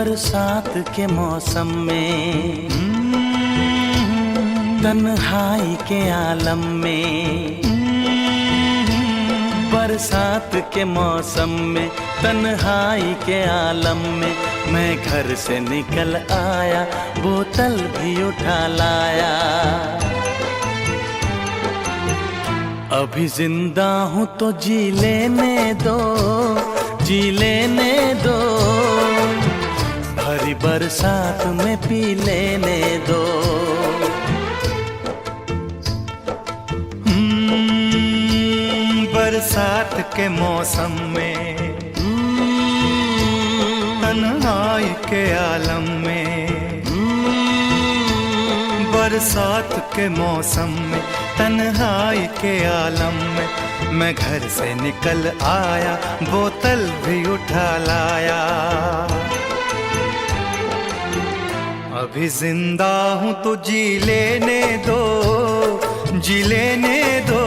बरसात के मौसम में, तन्हाई के आलम में, बरसात के मौसम में, तन्हाई के आलम में, मैं घर से निकल आया, बोतल भी उठा लाया। अभी जिंदा हूँ तो जी लेने दो, जी लेने दो, भरी बरसात में पी लेने दो। बरसात के मौसम में, तन्हाई के आलम में, बरसात के मौसम में, तन्हाई के आलम में, मैं घर से निकल आया, बोतल भी उठा लाया। अभी जिंदा हूँ तो जी लेने दो, जी लेने दो,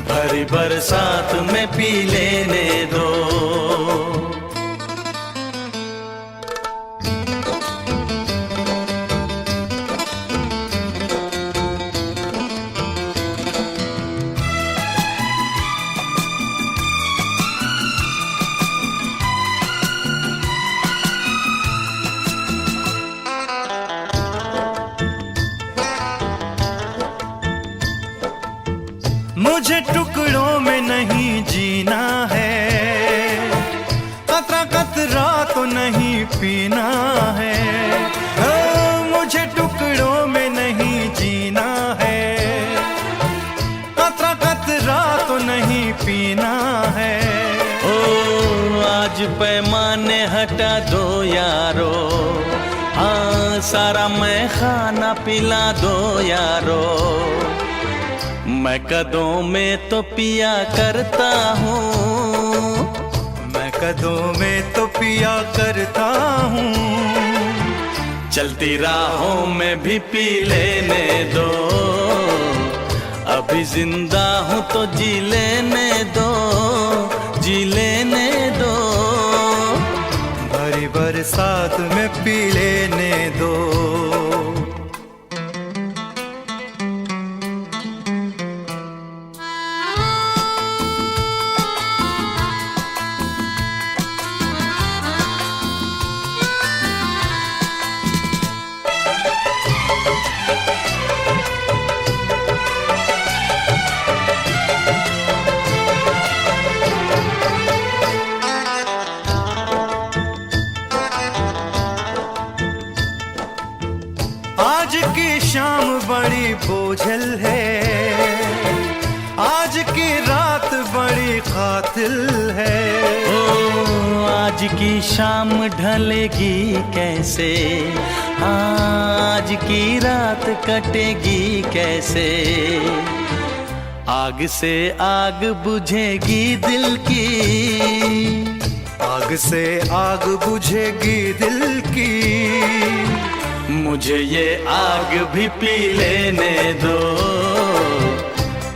भरी बरसात में पी लेने दो। मुझे टुकड़ों में नहीं जीना है, कतरा कतरा तो नहीं पीना है। मुझे टुकड़ों में नहीं जीना है, कतरा कतरा तो नहीं पीना है। ओ आज पैमाने हटा दो यारो, हाँ सारा मैं खाना पिला दो यारो। मैं कदों में तो पिया करता हूँ, मैं कदों में तो पिया करता हूँ, चलती राहों में भी पी लेने दो। अभी जिंदा हूँ तो जी लेने दो, जी लेने दो, भरी बरसात में पी लेने दो। आज की शाम बड़ी बोझल है, आज की रात बड़ी कातिल है। ओ आज की शाम ढलेगी कैसे, आज की रात कटेगी कैसे। आग से आग बुझेगी दिल की, आग से आग बुझेगी दिल की, मुझे ये आग भी पी लेने दो।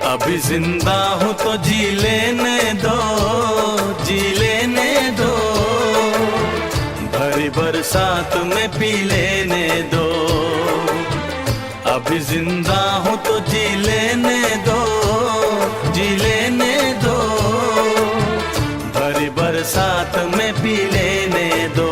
अभी जिंदा हूँ तो जी लेने दो, जी लेने दो, भरी बरसात में पी लेने दो। अभी जिंदा हूँ तो जी लेने दो, जी लेने दो, भरी बरसात में पी लेने दो।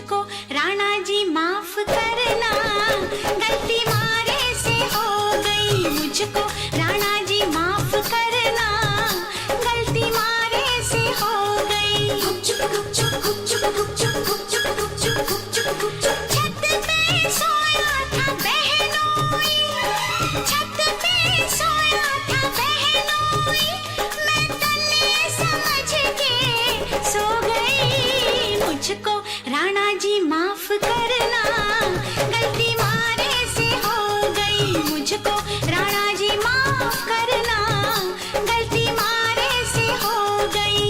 मुझको राणा जी माफ करना, गलती मारे से हो गई। मुझको राणा जी माफ करना, गलती मारे से हो गई। गुपचुप गुपचुप गुपचुप गुपचुप गुपचुप गुपचुप गुपचुप गुपचुप छत पे सोया था बहनोई, छत पे सोया था बहनोई, मैं तन्ने समझ के सो गई। मुझको राणा जी माफ करना, गलती मारे से हो गई। मुझको राणा जी माफ करना, गलती मारे से हो गई।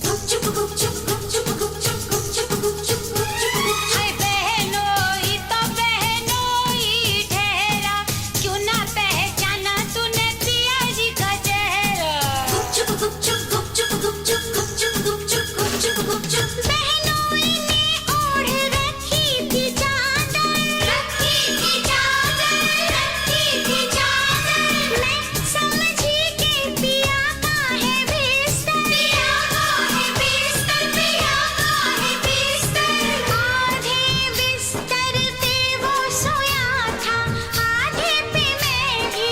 गुपचुप गुपचुप गुपचुप गुपचुप गुपचुप गुपचुप गुपचुप हाय बहनोई तो बहनोई ठहरा, क्यों ना पहचाना तूने पिया जी का चेहरा। गुपचुप गुपचुप गुपचुप गुपचुप गुपचुप गुपचुप गुपचुप गुपचुप बहनोई ने ओढ़ रखी थी चादर, रखी थी चादर, रखी थी चादर। मैं समझी के पिया का है बिस्तर, पिया का है बिस्तर, पिया का है बिस्तर। आधे बिस्तर पे वो सोया था, आधे पे मैं भी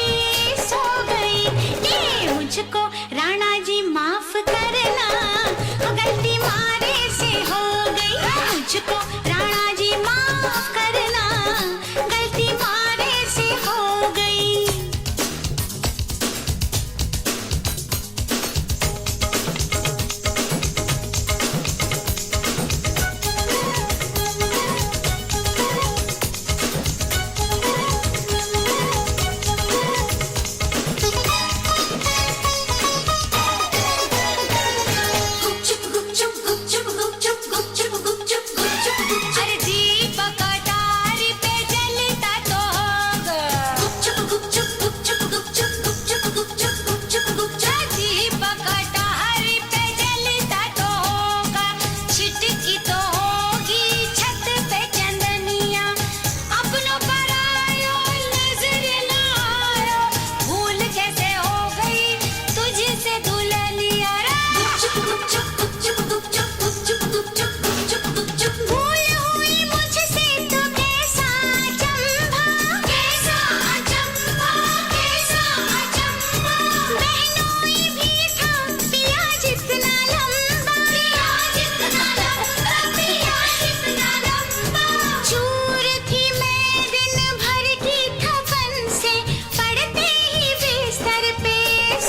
सो गई। ये मुझको राणा जी माफ करना, गलती मारे से हो गई। मुझको राणा जी माफ करना, गलती मारे से हो गई। गुपचुप गुपचुप गुपचुप गुपचुप गुपचुप गुपचुप गुपचुप गुपचुप अरे दीपक अटारी पे जलता तो होगा। गुपचुप गुपचुप गुपचुप गुपचुप गुपचुप गुपचुप गुपचुप गुपचुप दीपक अटारी पे जलता तो होगा। छिटकी तो होगी छत पे चंदनिया, अपनों पर आयो नजर ना आयो, भूल कैसे हो गई तुझसे दुल्हनिया। गुपचुप गुपचुप गुपचुप गुपचुप गुपचुप गुपचुप गुपचुप गुपचुप भूल हुई मुझसे तो कैसा अचंभा, कैसा अचंभा, कैसा अचंभा। बहनोई भी था पिया जितना लंबा, पिया जितना लंबा, पिया जितना लंबा। चूर थी मैं दिन भर की थपन से, पड़ते ही बिस्तर पे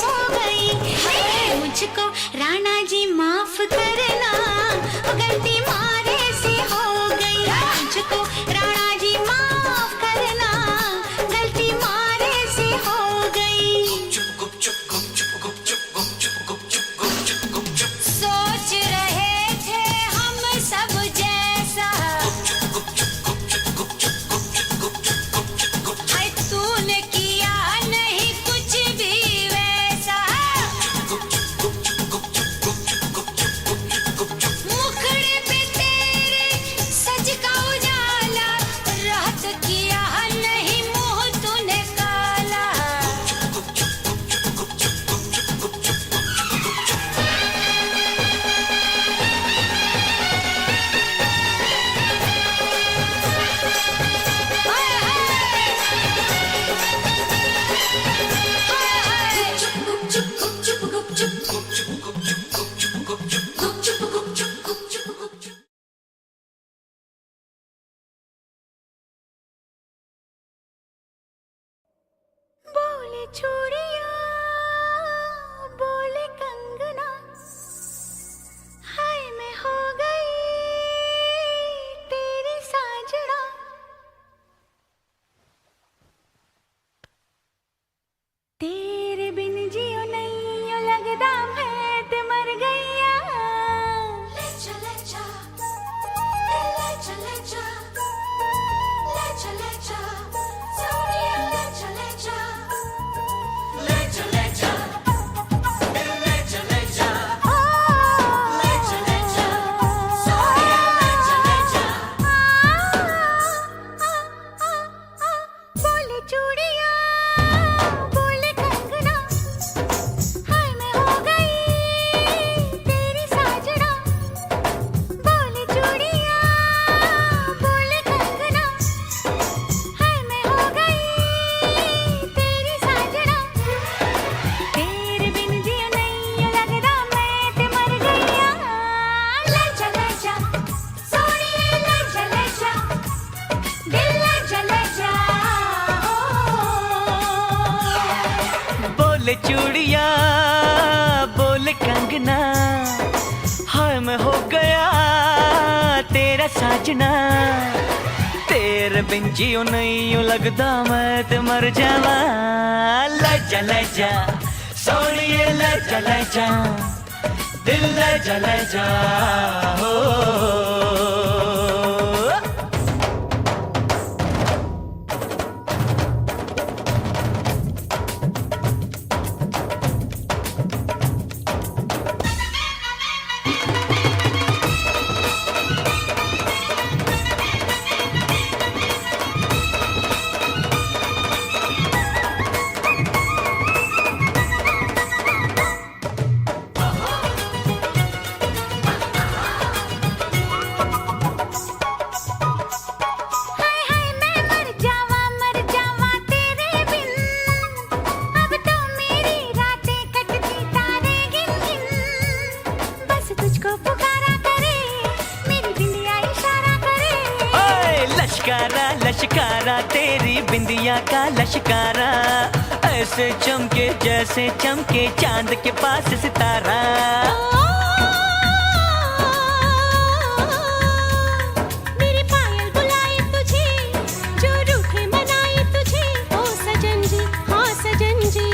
सो गई। हाय मुझको राणा जी माफ करना, गलती मारे से हो गई। मुझको राणा जी माफ करना, गलती मारे से हो गई। सोच रहे थे हम सब जैसा, हाय तूने किया नहीं कुछ भी वैसा। मुखड़े पे तेरे सज का उजाला, रात किया नहीं मुंह तूने काला। हाय हाय गुपचुप गुपचुप गुपचुप गुपचुप गुपचुप गुपचुप गुपचुप गुपचुप। बोले चूड़िया बोले कंगना, हाय मैं हो गई तेरी साजना। तेरे बिन जियो नहीं लगदा मैं ते मर गईया। ले चले जा, ले चले जा, ले चले जा, सोनिया ले चले जा। बोले चूड़िया बोले कंगना, हाय मैं हो गया तेरा साजना। तेरे बिन जियो नहीं यूं लगदा मैं ते मर जावा। ले जा सोनिए ले जा, दिल ले जा हो। लश्कारा लश्कारा तेरी बिंदिया का लश्कारा, ऐसे चमके जैसे चमके चांद के पास सितारा। मेरी पायल बुलाए तुझे, जो रूठे मनाए तुझे। ओ सजन जी हाँ सजन जी,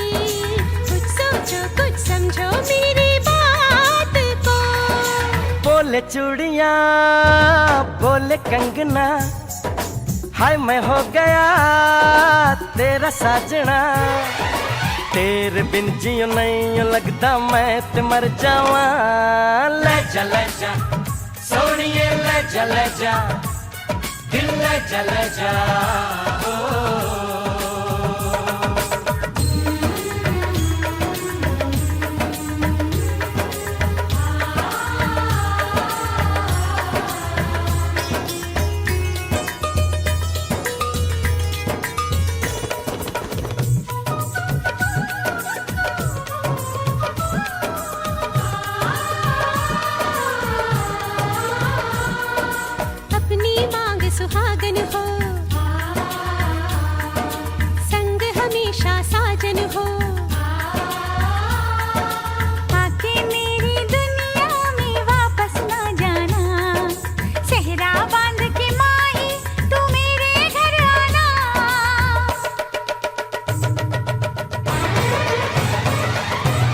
कुछ सोचो कुछ समझो मेरी बात को। बोले चूड़िया बोले कंगना, हाय मैं हो गया तेरा साजना। तेरे बिन जियो नहीं लगदा मैं ते मर जावा। ले जा सोनिए ले जा, दिल ले जा ओ। सुहागन हो संग हमेशा साजन हो, आके मेरी दुनिया में वापस ना जाना। सेहरा बांध के माही तू मेरे घर आना।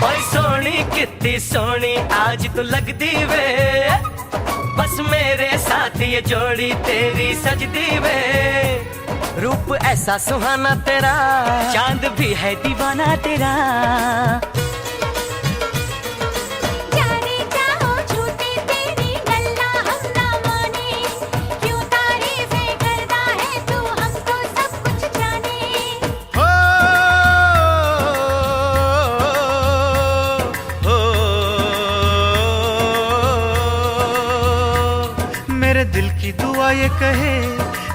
ओए सोनी कितनी सोनी आज तू लगदी वे, बस मेरे साथ ये जोड़ी तेरी सजदी वे। रूप ऐसा सुहाना तेरा, चांद भी है दीवाना तेरा। जाने जाओ झूठी तेरी गल्ला हम ना माने, क्यों तारीफें करता है तू हमको सब कुछ जाने। मेरे दिल की दुआ ये कहे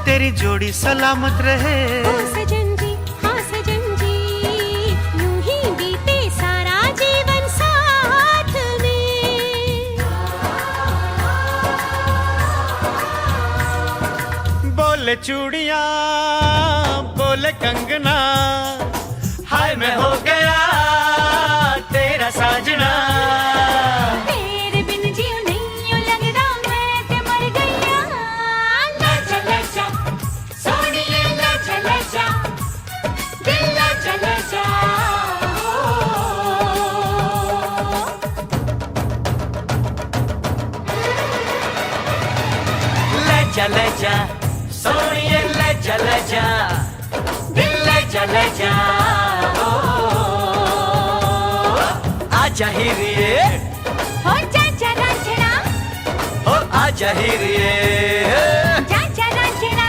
तेरी जोड़ी सलामत रहे। ओ सजन जी हाँ सजन जी, यूं ही बीते सारा जीवन साथ में। बोले चूड़िया बोले कंगना, हाय मैं हो गया तेरा साजना। तेरे बिन जियो नहीं यूं लगदा मैं ते मर गया। ले जा सोनिए ले जा, दिल ले जा ले जा सोनिए ले जा, दिल ले जा ओ। आजा हीरिए हो जा रांझना, हो आजा हीरिए। जा रांझना।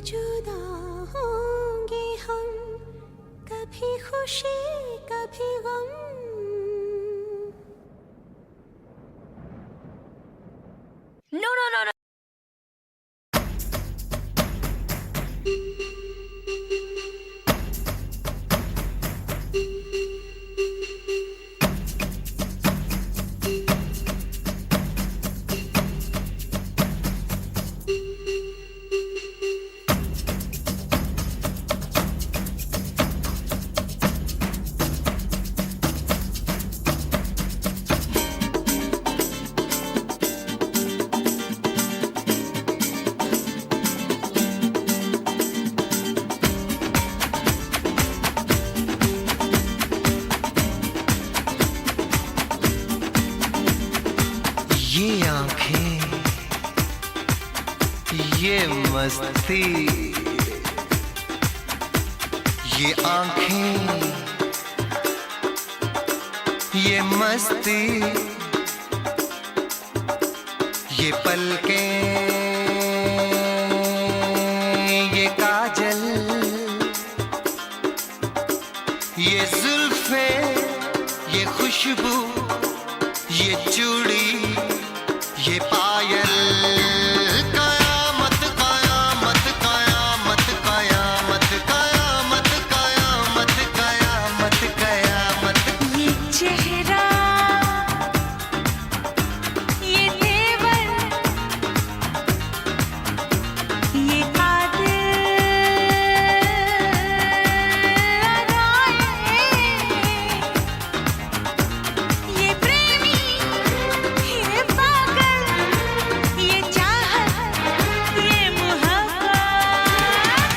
जुदा होंगे हम, कभी खुशी कभी गम। No, no, no, no. ये आंखें, ये मस्ती, ये आंखें, ये मस्ती, ये पलकें, ये काजल, ये जुल्फे, ये खुशबू, ये चूड़ी, ये पायल, कयामत कयामत कयामत कयामत कयामत कयामत कयामत कयामत। ये चेहरा, ये तेवर, ये ये प्रेमी, ये पागल, ये चाहत, ये मोहब्बत,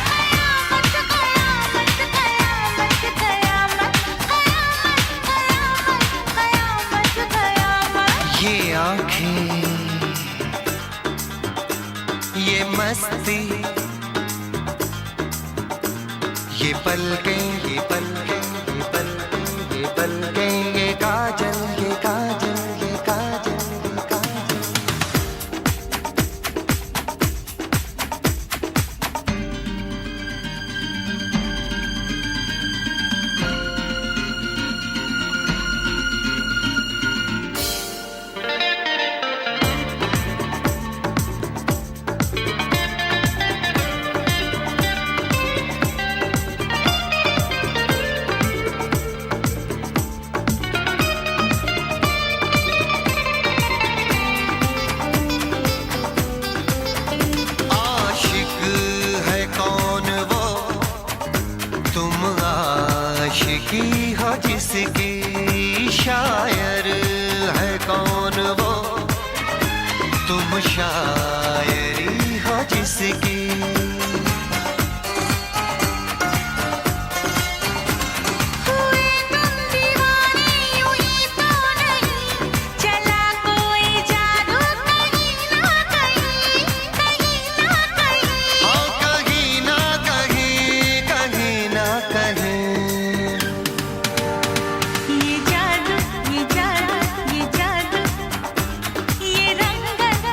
कयामत कयामत कयामत कयामत कयामत कयामत कयामत। ये आंखें, ये मस्ती, ये पलकें, ये पलकें, ये पलकें, ये पलकें, ये काजल, ये काजल, ये काजल, ये काजल। आशिक है कौन वो, तुम आशिकी हो जिसकी, शायर है कौन वो, तुम शायरी हो जिसकी। हुए तुम दीवाने यूं ही तो नहीं, चला कोई जादू कहीं ना कहीं, कहीं ना कहीं। हाँ कहीं ना कहीं, कहीं ना कहीं। ये जादू, ये जादू, ये जादू, ये रंगत,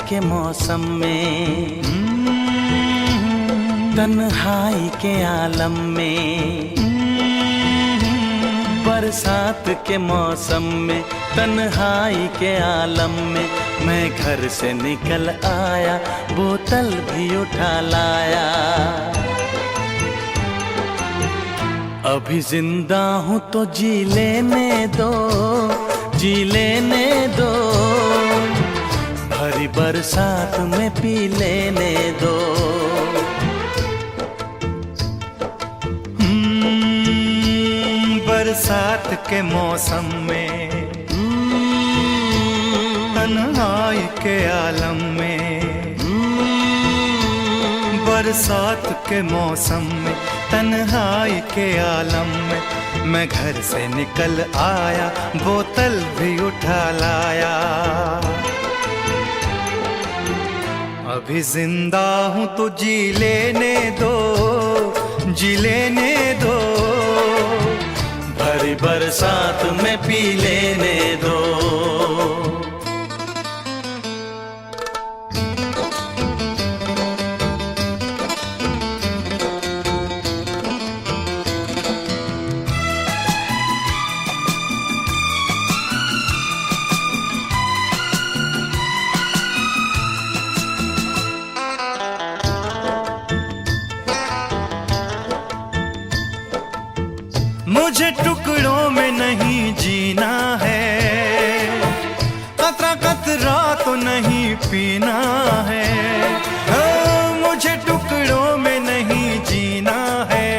के मौसम में, तन्हाई के आलम में, बरसात के मौसम में, तन्हाई के आलम में, मैं घर से निकल आया, बोतल भी उठा लाया। अभी जिंदा हूँ तो जी लेने दो, जी लेने दो, भरी बरसात में पी लेने दो। बरसात के मौसम में, तन्हाई के आलम में, बरसात के मौसम में, तन्हाई के आलम में, मैं घर से निकल आया, बोतल भी उठा लाया। अभी जिंदा हूँ तो जी लेने दो, जी लेने दो, भरी बरसात में पी लेने दो। मुझे टुकड़ों में नहीं जीना है, कतरा कतरा तो नहीं पीना है। मुझे टुकड़ों में नहीं जीना है,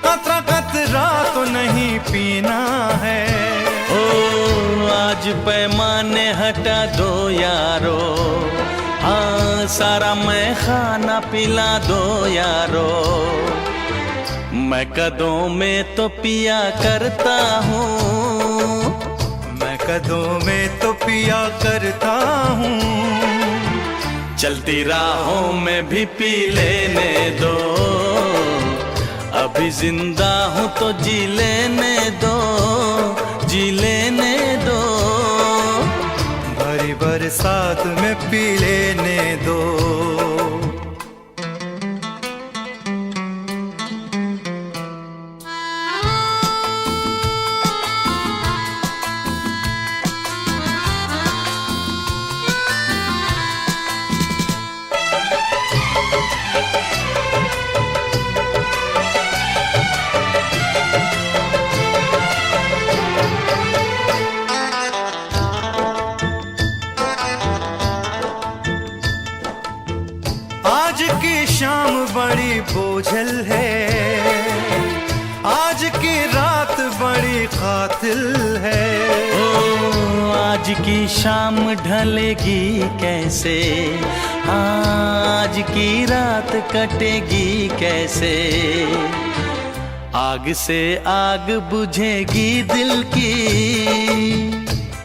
कतरा कतरा तो नहीं पीना है। ओ आज पैमाने हटा दो यारो, हाँ सारा मैं खाना पिला दो यारो। मैं कदों में तो पिया करता हूँ, मैं कदों में तो पिया करता हूँ, चलती राहों में भी पी लेने दो। अभी जिंदा हूँ तो जी लेने दो, जी लेने दो, भरी बरसात में पी लेने दो। आज की शाम बड़ी बोझल है, आज की रात बड़ी कातिल है। ओ आज की शाम ढलेगी कैसे, आज की रात कटेगी कैसे। आग से आग बुझेगी दिल की,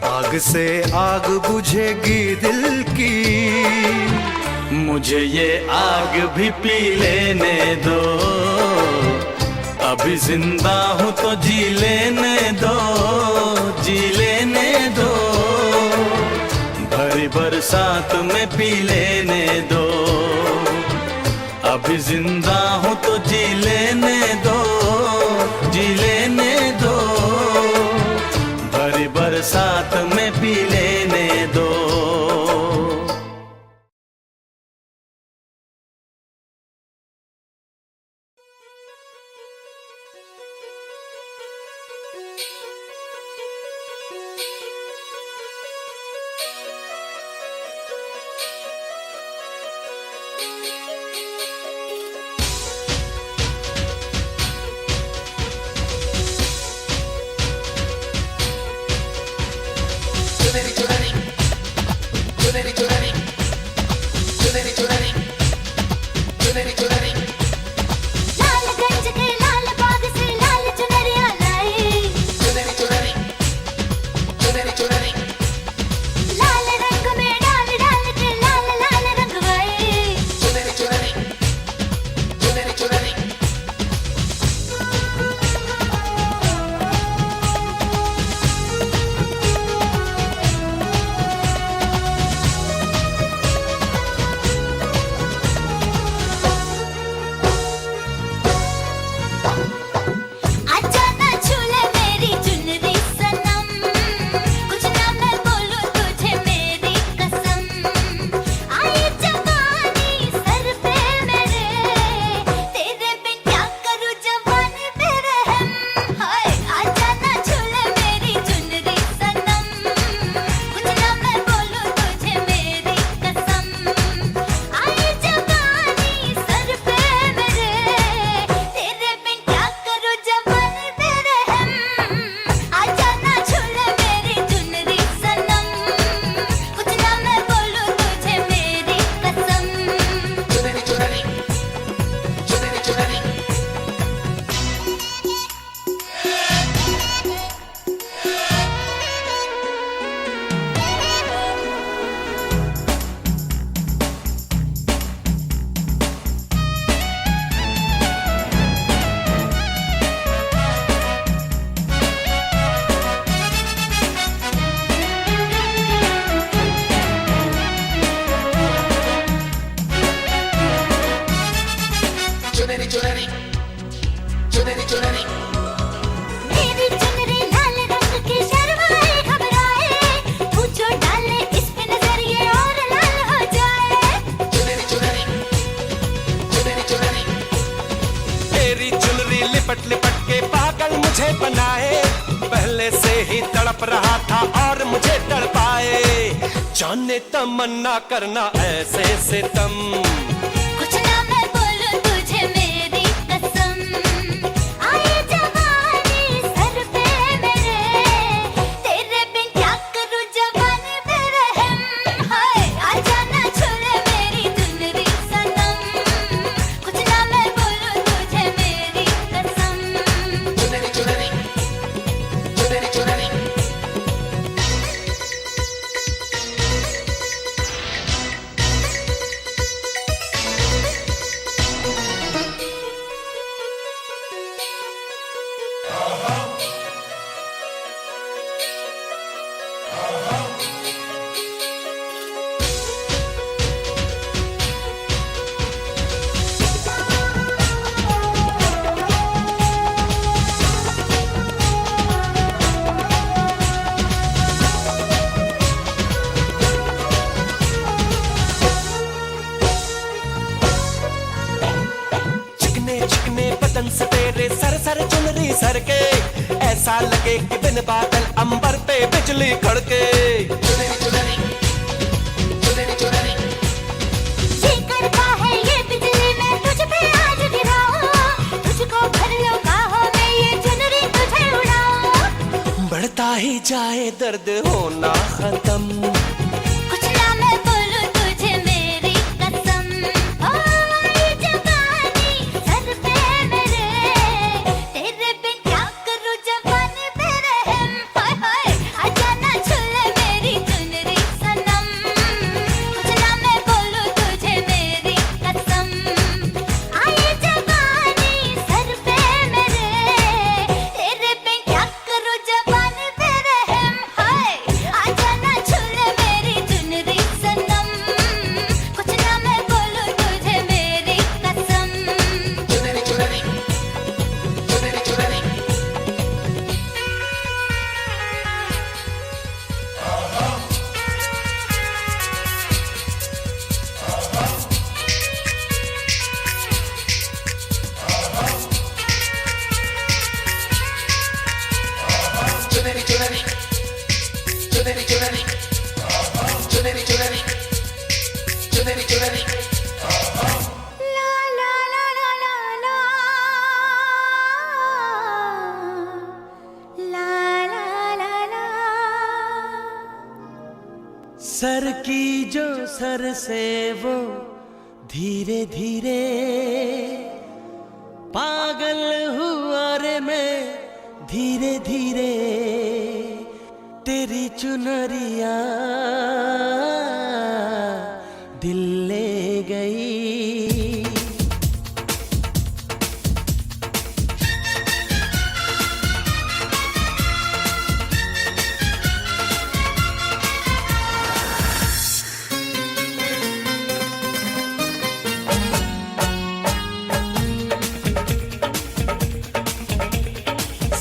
आग से आग बुझेगी दिल की, मुझे ये आग भी पी लेने दो। अभी जिंदा हूँ तो जी लेने दो, जी लेने दो, भरी बरसात में पी लेने दो। अभी जिंदा हूँ तो जी लेने दो, जी लेने दो, भरी बरसात में पी लेने दो। Baby, से ही तड़प रहा था और मुझे तड़पाए। जाने तमन्ना करना ऐसे सितम। कुछ ना मैं बोलूं तुझे मेरी कसम, आए जवानी सर पे मेरे, तेरे बिन क्या करूं जवानी पे रहम। हाय आजा ना छुड़े मेरी चुनरी सनम, कुछ ना मैं बोलूं तुझे मेरी कसम। चुनरी चुनरी चुनरी चुनरी चिकने बदन से तेरे सर सर चुनरी सर के, ऐसा लगे कि बिन बादल अंबर पे बिजली कड़के। चुनरी चुनरी चुनरी चुनरी ये करता है ये बिजली मैं तुझ पे आज गिराऊं, तुझको भर लो काहों में ये चुनरी तुझे उड़ाऊं। बढ़ता ही जाए दर्द होना खत्म। कुछ ना मैं बोलूं तुझे मेरी कसम, ओ ये जवानी सर पे मेरे, तेरे बिन क्या करूं जवानी पे रहम। हाय हाय आजा ना छुले मेरी चुनरी सनम, कुछ ना मैं बोलूं तुझे मेरी कसम, आए जवानी सर पे मेरे, तेरे बिन क्या करूं जवानी पे रहम। हाय आजा ना छुले मेरी चुनरी सनम, कुछ ना मैं बोलूं तुझे मेरी कसम। चुनरी चुनरी चुनरी चुनरी चुनरी चुनरी चुनरी चुनरी चुनरी चुनरी चुनरी चुनरी ला ला ला ला ला ला ला ला ला ला। सर की जो सर से वो धीरे धीरे पागल हुआ रे मैं धीरे धीरे, तेरी चुनरिया दिल ले गई।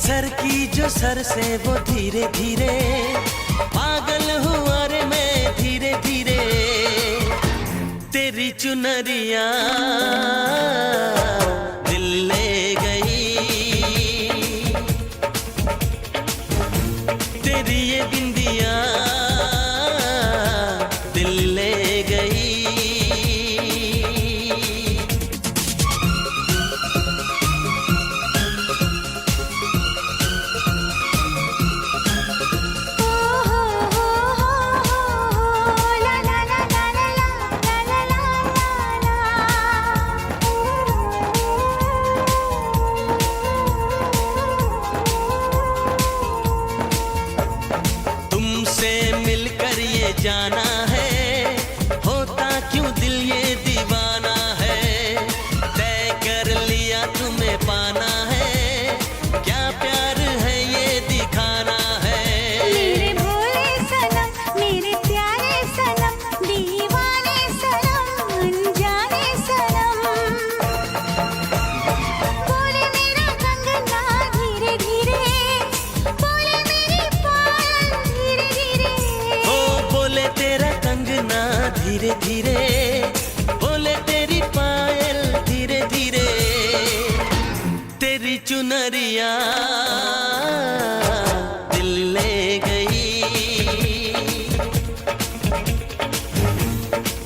सर की जो सर से वो धीरे धीरे पागल हुआ रे मैं धीरे धीरे, तेरी चुनरिया दिल ले गई। तेरी ये बिंदिया दिल ले गई। ला ला ला ला ला ला ला ला ला।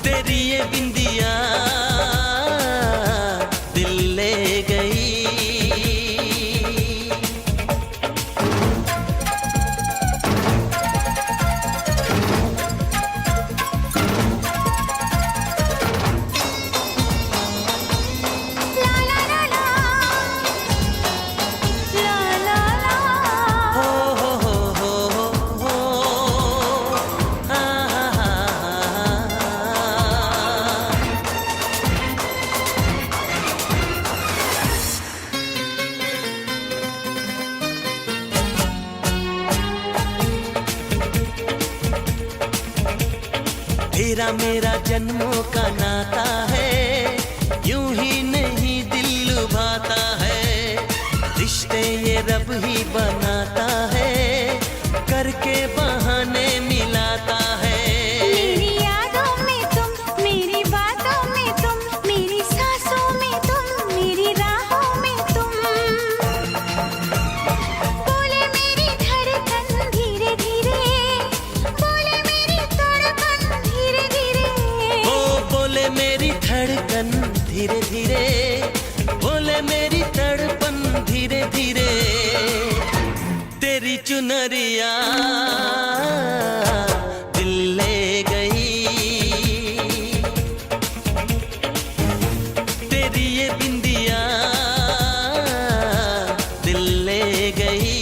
तेरी ये बिंदिया दिल ले गई। तेरा मेरा जन्मों का नाता है, यूं ही नहीं दिल लुभाता है। रिश्ते ये रब ही बनाता है, करके बहाने मिलाता है। मेरी यादों में तुम, मेरी बातों में तुम, मेरी सांसों में तुम, मेरी राहों में तुम। बोले मेरी धड़कन धीरे धीरे, बोले मेरी तड़पन धीरे धीरे। ओ बोले मेरी धड़कन धीरे धीरे, बोले मेरी तड़पन धीरे धीरे। तेरी चुनरिया दिल ले गई, तेरी ये बिंदिया दिल ले गई।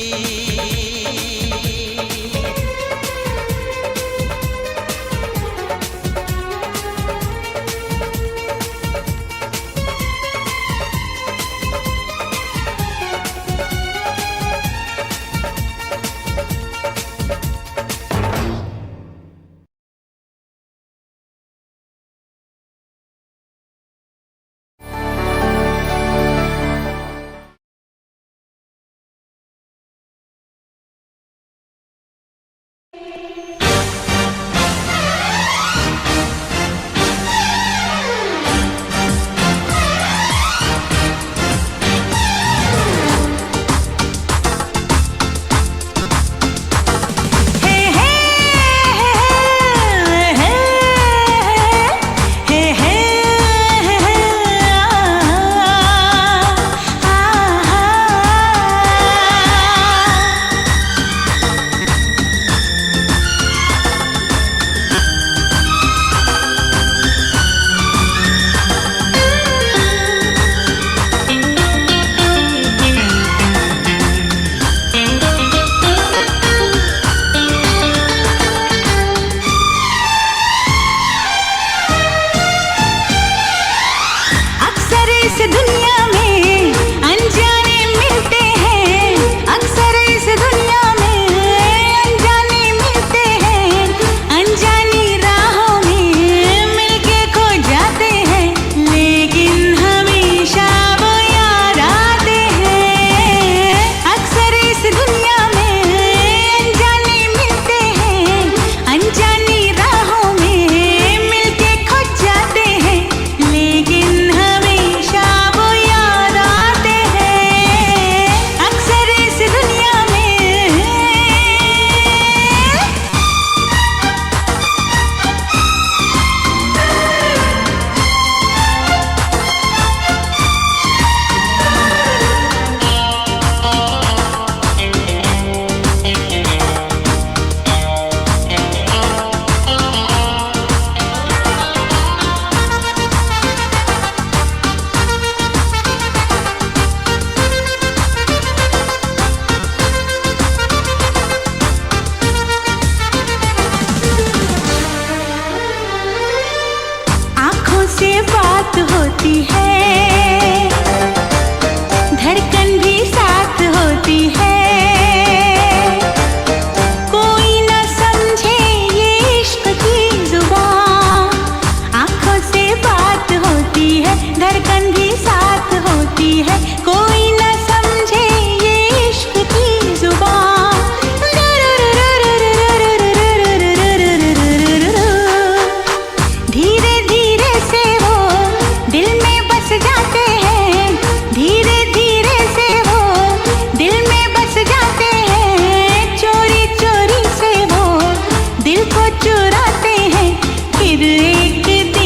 होती है, धड़कन भी साथ होती है। कोई न समझे ये इश्क की जुबान, आँखों से बात होती है, धड़कन भी साथ होती है। कोई न समझे ये इश्क की जुबान। धीरे धीरे से वो दिल में बस जाते हैं, धीरे धीरे से वो दिल में बस जाते हैं। चोरी चोरी से वो दिल को चुराते हैं, फिर एक दिन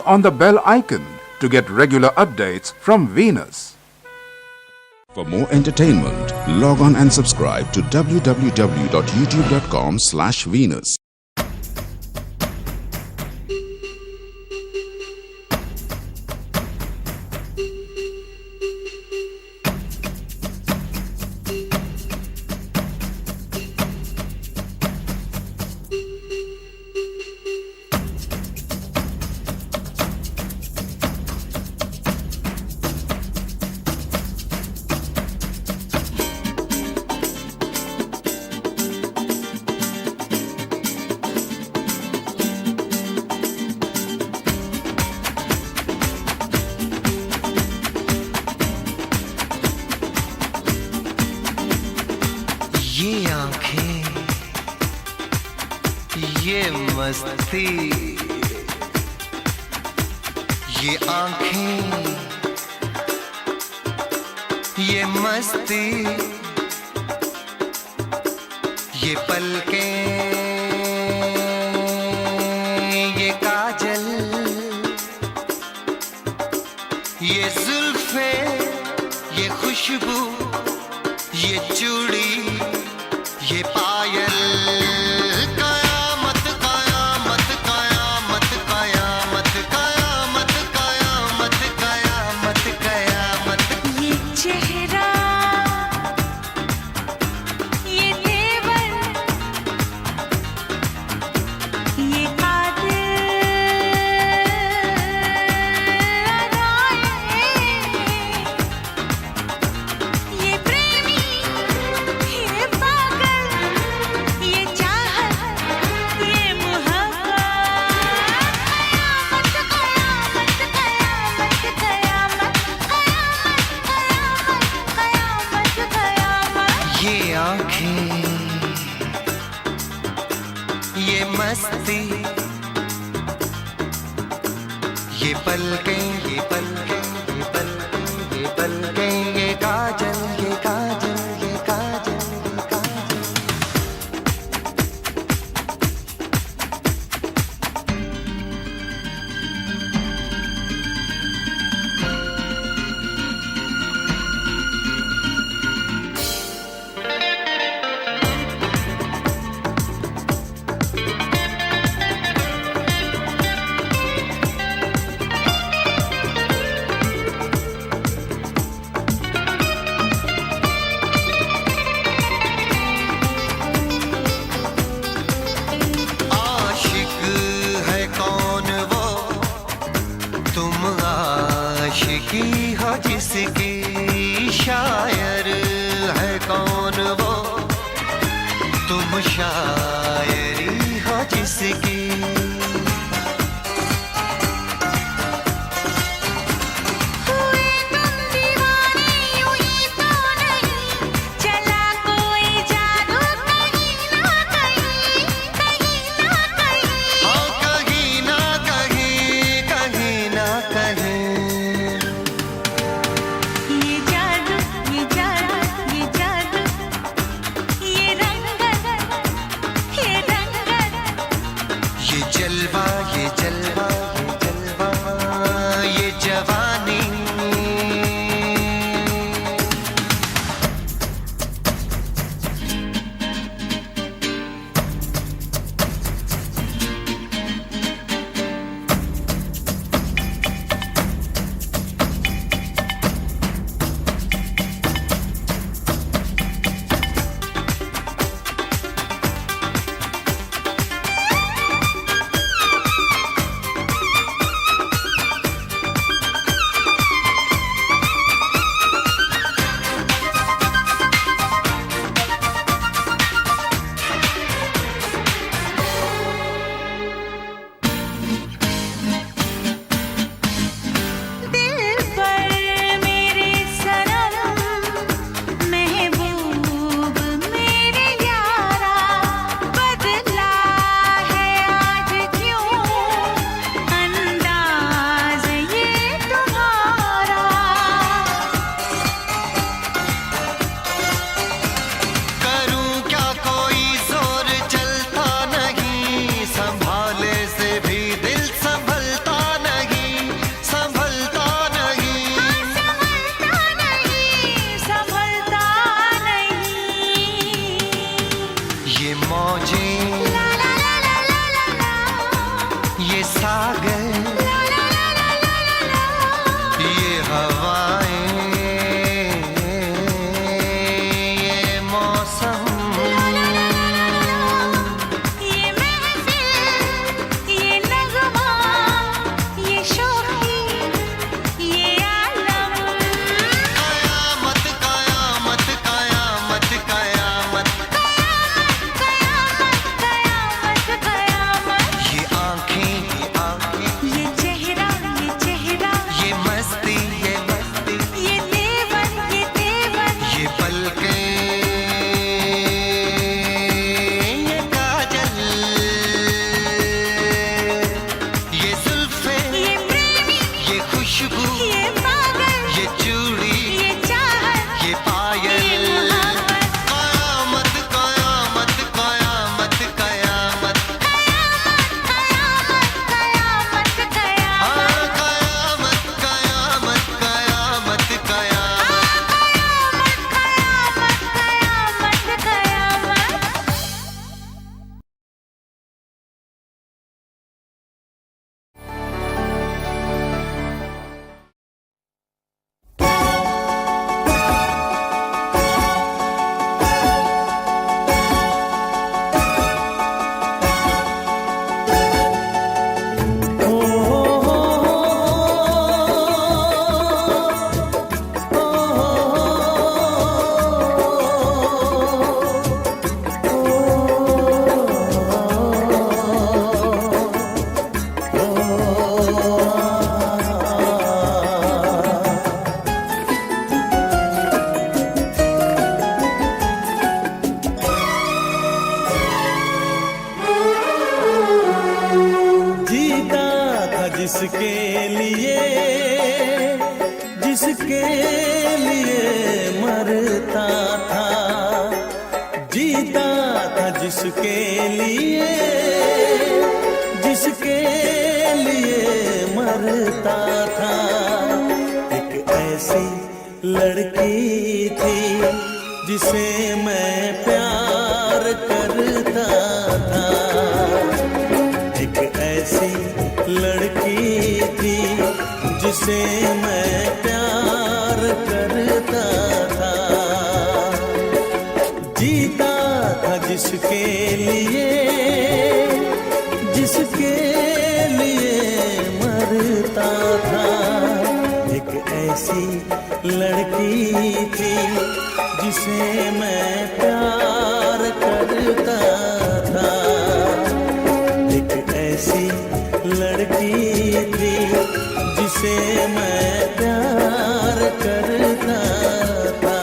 on the bell icon to get regular updates from Venus. For more entertainment, log on and subscribe to www.youtube.com/Venus. ये आंखें, ये मस्ती, ये आंखें, ये मस्ती, ये पलकें, ये काजल, ये जुल्फे, ये खुशबू, ये चूड़ी, ये पायल, कयामत कयामत कयामत कयामत कयामत कयामत कयामत कयामत। ये चेहरा, ये तेवर, ये कातिल, ये प्रेमी, ये पागल, ये चाहत, ये मोहब्बत, कयामत कयामत कयामत कयामत कयामत कयामत कयामत। ये आंखें, ये मस्ती, ये पलकें, ये पलकें, ये पलकें, ये पलकें, ये काजल, ये काजल, ये काजल, ये काजल। आशिक है कौन वो, तुम आशिकी हो जिसकी, शायर है कौन वो, तुम शायरी हो जिसकी। हुए तुम दीवाने यूं ही तो नहीं, चला कोई जादू कहीं ना कहीं, कहीं ना कहीं। हाँ कहीं ना कहीं, कहीं ना कहीं। ये जादू, ये जादू, ये जादू, ये रंगत, ये रंगत, ये जलवा, ये जलवा, ये जलवा, ये जवानी। खुशबू, ये पागल, ये चूड़ी, ये चाहत, ये पायल, ये मोहब्बत, कयामत कयामत कयामत कयामत, कयामत, कयामत, हाँ कयामत कयामत कयामत कयामत। कयामत, कयामत। जीता था जिसके लिए, जिसके लिए मरता था, जीता था जिसके लिए, जिसके लिए मरता था। एक ऐसी लड़की थी जिसे मैं प्यार करता था, एक ऐसी लड़की थी जिसे मैं प्यार करता था। जीता था जिसके लिए, जिसके लिए मरता था। एक ऐसी लड़की थी जिसे मैं प्यार करता था, एक ऐसी लड़की थी जिसे मैं प्यार करता था।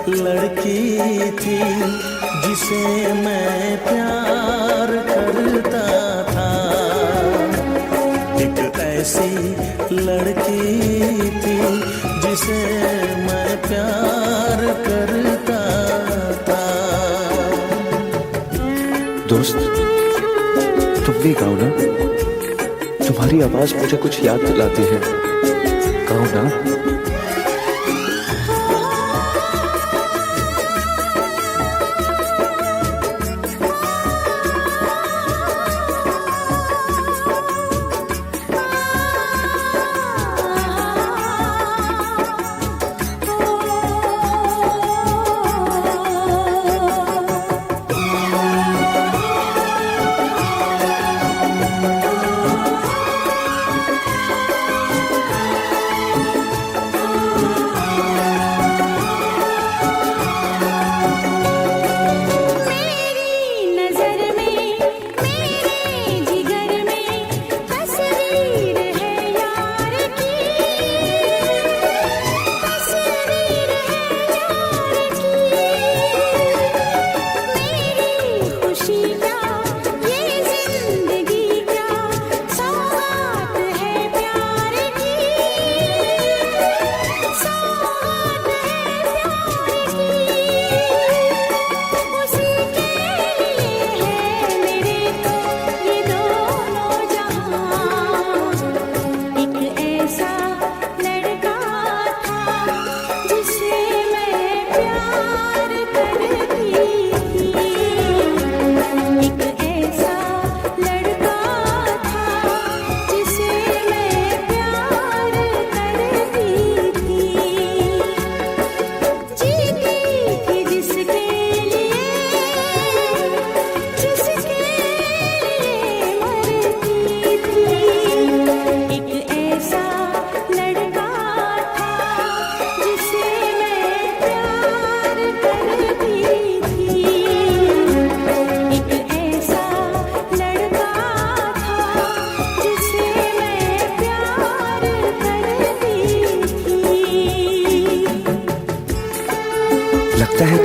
लड़की थी जिसे मैं प्यार करता था, एक ऐसी लड़की थी जिसे मैं प्यार करता था। दोस्त, तुम भी गाओ ना, तुम्हारी आवाज मुझे कुछ याद दिलाती है, गाओ ना।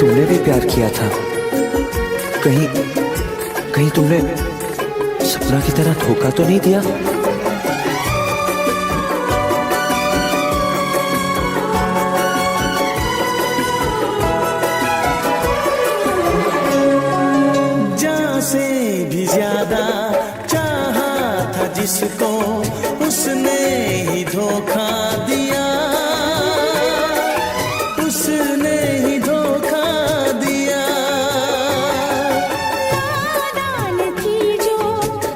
तुमने भी प्यार किया था। कहीं कहीं तुमने सपना की तरह धोखा तो नहीं दिया? जान से भी ज्यादा चाहा था जिसको, उसने ही धोखा दिया, उसने ही धोखा दिया। नादान थी जो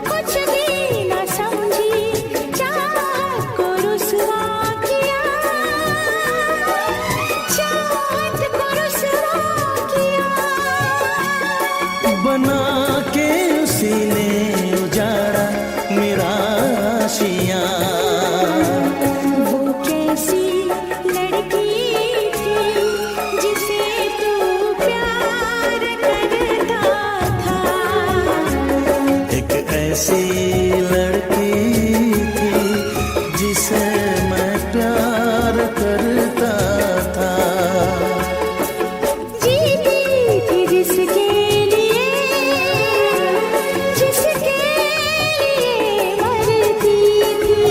कुछ भी न समझी, चाहत को रुसवा किया, चाहत को रुसवा किया। बना के उसी ने उजाड़ा मेरा आशियाँ। वो कैसी लड़की थी जिसे तू प्यार करता था। एक ऐसी लड़की थी जिसे मैं प्यार करता था। जीती थी जिसके लिए, जिसके लिए मरती थी।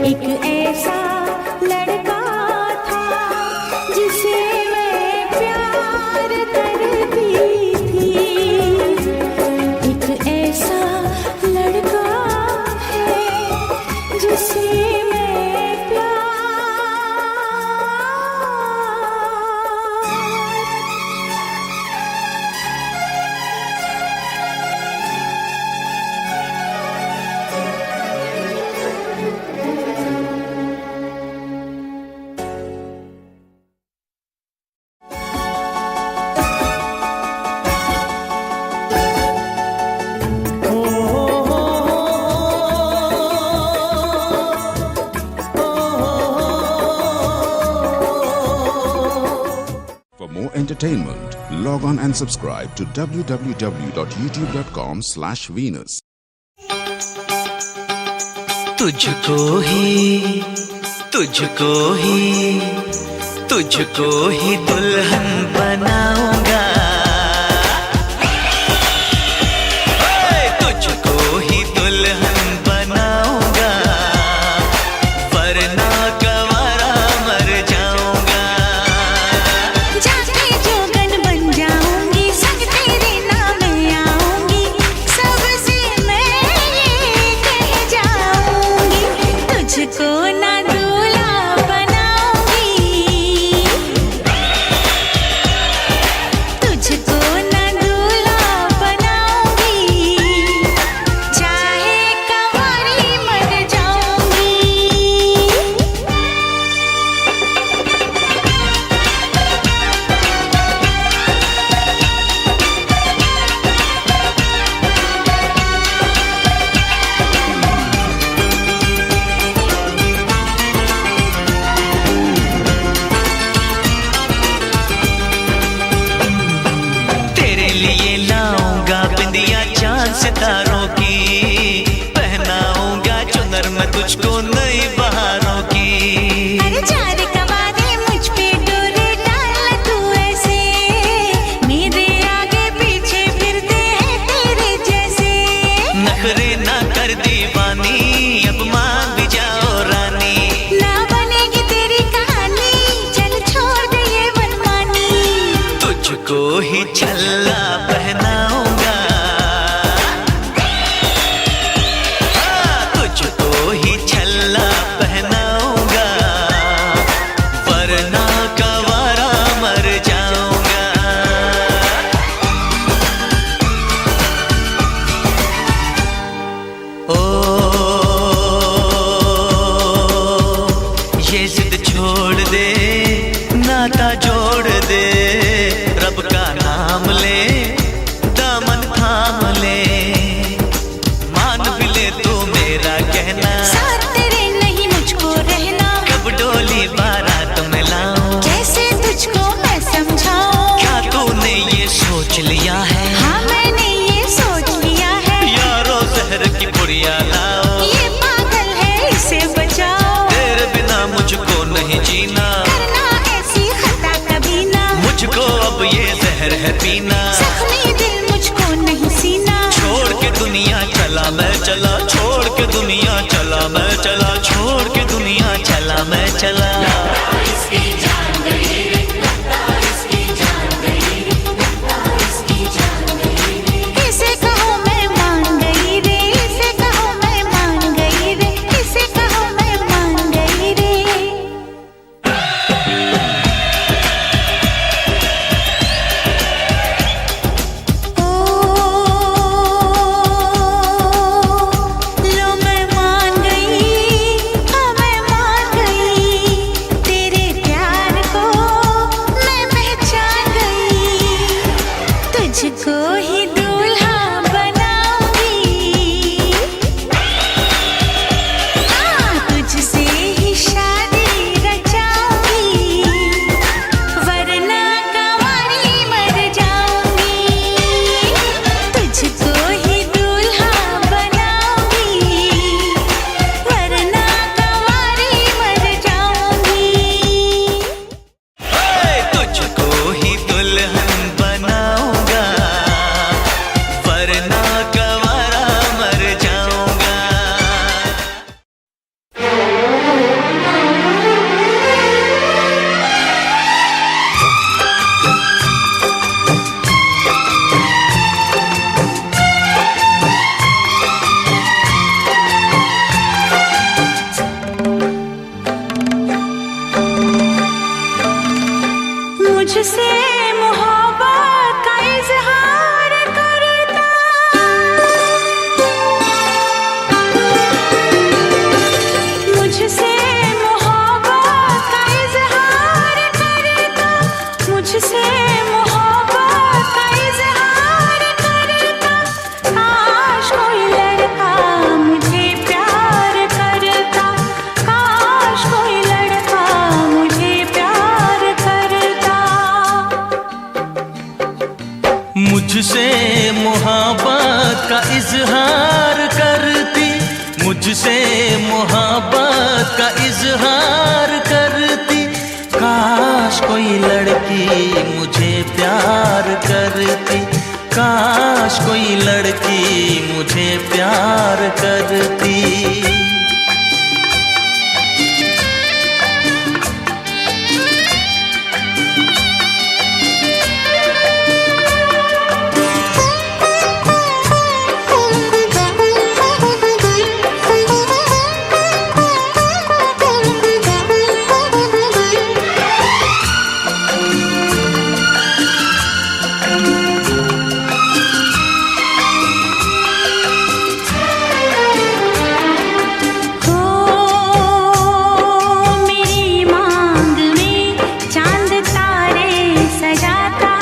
एक ऐसा लड़का था जिसे मैं प्यार करती थी। एक ऐसा लड़का है जिसे मैं प्यार। For more entertainment, log on and subscribe to www.youtube.com/Venus. तुझको ही दुल्हन बनाऊंगा, तुझको ही दुल्हन बनाऊंगा, वरना गवारा मर जाऊंगा। जाके जोगन बन जाऊंगी, संग तेरे नाम आऊंगी, सबसे मैं ये कह जाऊंगी। तुझको ना दूल्हा बनाऊंगी, तुझको ना दूल्हा बनाऊंगी, चाहे कंवारी मर जाऊंगी। तेरे लिए लाऊंगा बिंदिया चांद सितारों की, पहनाऊंगा चुनर मैं तुझको नई बहारों की। अरे चार कवारे मुझ पे डोरे डाल तू ऐसे, मेरे आगे पीछे फिरते हैं तेरे जैसे। नखरे ना कर दीवानी, अब मान भी जाओ रानी। ना बनेगी तेरी कहानी, चल छोड़ दे ये मनमानी। तुझको ही छल्ला पहनाऊंगा, तुझको ही छल्ला पहनाऊंगा, वरना गवारा मर जाऊंगा। ओ ये जिद छोड़ दे, नाता जोड़ दे, रब का नाम ले, दामन थाम ले, मान भी ले तू मेरा कहना। साथ तेरे नहीं मुझको रहना, कब डोली बारात में लाऊं, कैसे तुझको मैं समझाऊं। क्या तूने ये सोच लिया है? हाँ मैंने ये सोच लिया है, यारो जहर की पुड़िया लाओ, ये पागल है इसे बचाओ। तेरे बिना मुझको नहीं जीना, करना ऐसी खता कभी ना, मुझको अब पीना, जख्मी दिल मुझको नहीं सीना। छोड़ के दुनिया चला मैं चला, छोड़ के दुनिया चला मैं चला, छोड़ के दुनिया चला मैं चला। इसे कहो मैं मान गई रे, इसे कहो मैं मान गई रे, इसे कहो मैं मान गई रे। लो मैं मान गई, हाँ मैं मान गई, तेरे प्यार को मैं पहचान गई। तुझको ही दूल्हा बनाऊंगी, हाँ तुझसे ही शादी रचाऊंगी, वरना कंवारी मर जाऊंगी। तुझको ही दूल्हा बनाऊंगी, वरना कंवारी मर जाऊंगी। तुझको ही दुल्हन बनाऊंगा, वरना कंवारा मर जाऊंगा। मुझसे मोहब्बत का इजहार करता, मुझसे मोहब्बत का इजहार करता, मुझसे मोहब्बत का इजहार करता। काश कोई लड़का मुझे प्यार करता, काश कोई लड़का मुझे प्यार करता। मुझसे मोहब्बत का इजहार करती, मुझसे मोहब्बत का इजहार करती। काश कोई लड़की मुझे प्यार करती, काश कोई लड़की मुझे प्यार करती। मेरी मांग में चांद तारे सजाता,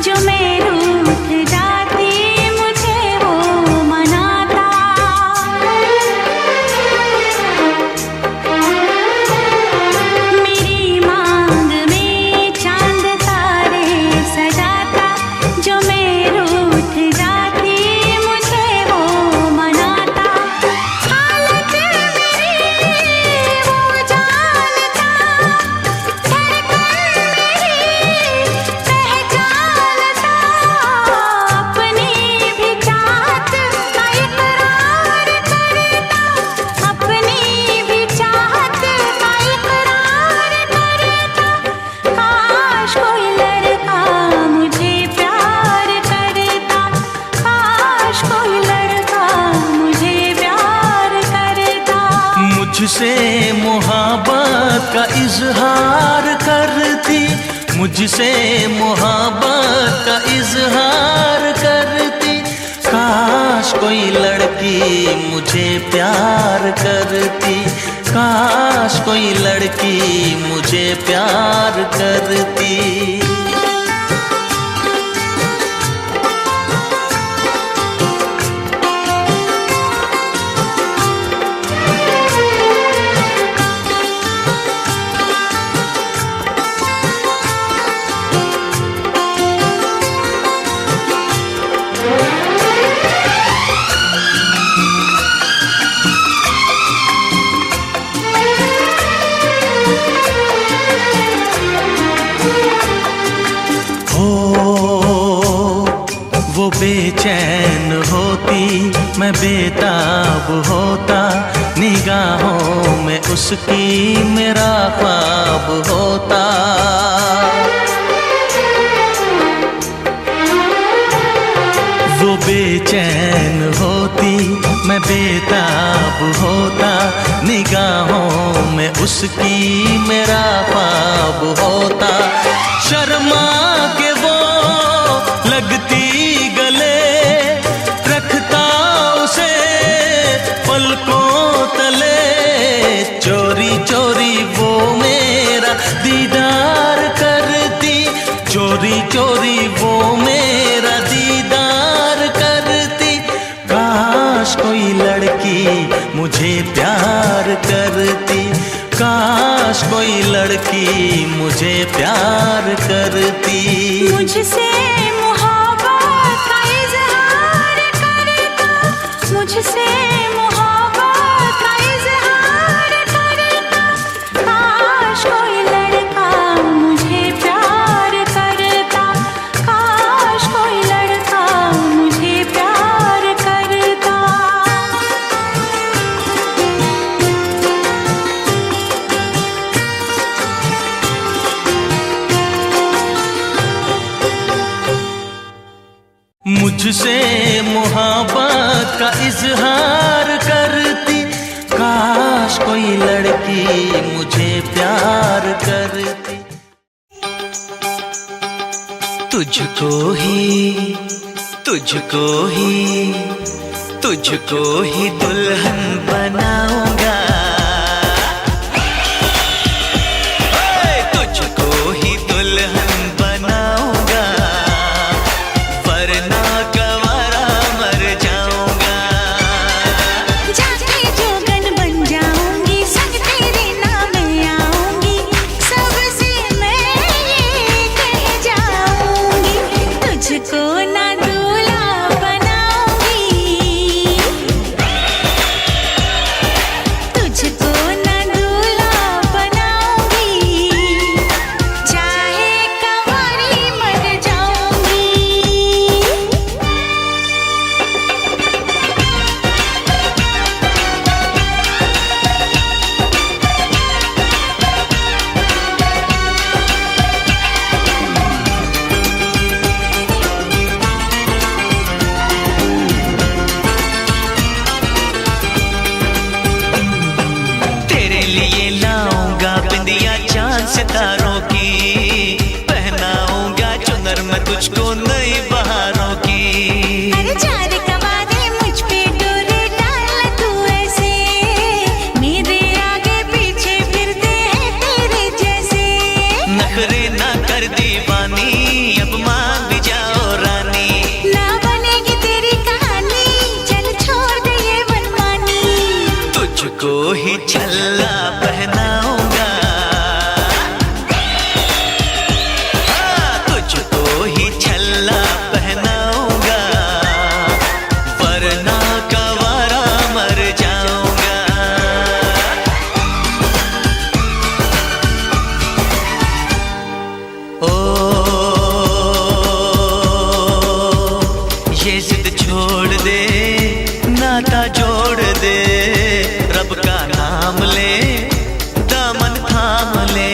जो मैं रूठ जाती मुझे वो मनाता। मेरी मांग में चांद तारे सजाता, जो मैं रूठ जाती मुझे वो मनाता। हालत मेरी वो जानता, धड़कन मेरी पहचानता। अपनी भी चाहत का इकरार करता, अपनी भी चाहत का इकरार करता। काश कोई लड़का मुझे प्यार करता, काश कोई लड़का मुझे प्यार करता। मुझसे मोहब्बत का इजहार करती, मुझसे मोहब्बत का इजहार करती। काश कोई लड़की मुझे प्यार करती, काश कोई लड़की मुझे प्यार करती। बेताब होता, निगाहों में उसकी मेरा ख्वाब होता। वो बेचैन होती, मैं बेताब होता, निगाहों में उसकी मेरा ख्वाब होता। शर्मा के वो लगती गले, रखता उसे पलकों तले। चोरी चोरी वो मेरा दीदार करती, चोरी चोरी वो मेरा दीदार करती। काश कोई लड़की मुझे प्यार करती, काश कोई लड़की मुझे प्यार करती। मुझसे मोहब्बत का इजहार करता, मुझसे मोहब्बत का इजहार करता। काश कोई लड़का मुझे प्यार करता, काश कोई लड़का मुझे प्यार करता। मुझसे मोहब्बत का इजहार करती, काश कोई लड़की मुझे प्यार करती। तुझको ही, तुझको ही, तुझको ही दुल्हन बनाऊंगा, तुझको ही दुल्हन बनाऊंगा, वरना गवारा मर जाऊंगा। जाके जोगन बन जाऊंगी, संग तेरे नाम आऊंगी, सबसे मैं ये कह जाऊंगी। तुझको ना दूल्हा बनाऊंगी, तुझको ना दूल्हा बनाऊंगी, चाहे कंवारी मर जाऊंगी। तेरे लिए लाऊंगा बिंदिया चांद सितारों की, पहनाऊंगा चुनर मैं तुझको नई बहारों की। अरे चार कवारे मुझ पे डोरे डाल तू ऐसे, मेरे आगे पीछे फिरते हैं तेरे जैसे। नखरे ना कर दीवानी, अब मान भी जाओ रानी। ना बनेगी तेरी कहानी, चल छोड़ दे ये मनमानी। तुझको ही छल्ला पहनाऊंगा, तुझको ही छल्ला पहनाऊंगा, वरना गवारा मर जाऊंगा। ओ ये जिद छोड़ दे, नाता जोड़ दे, रब का नाम ले, दामन थाम ले,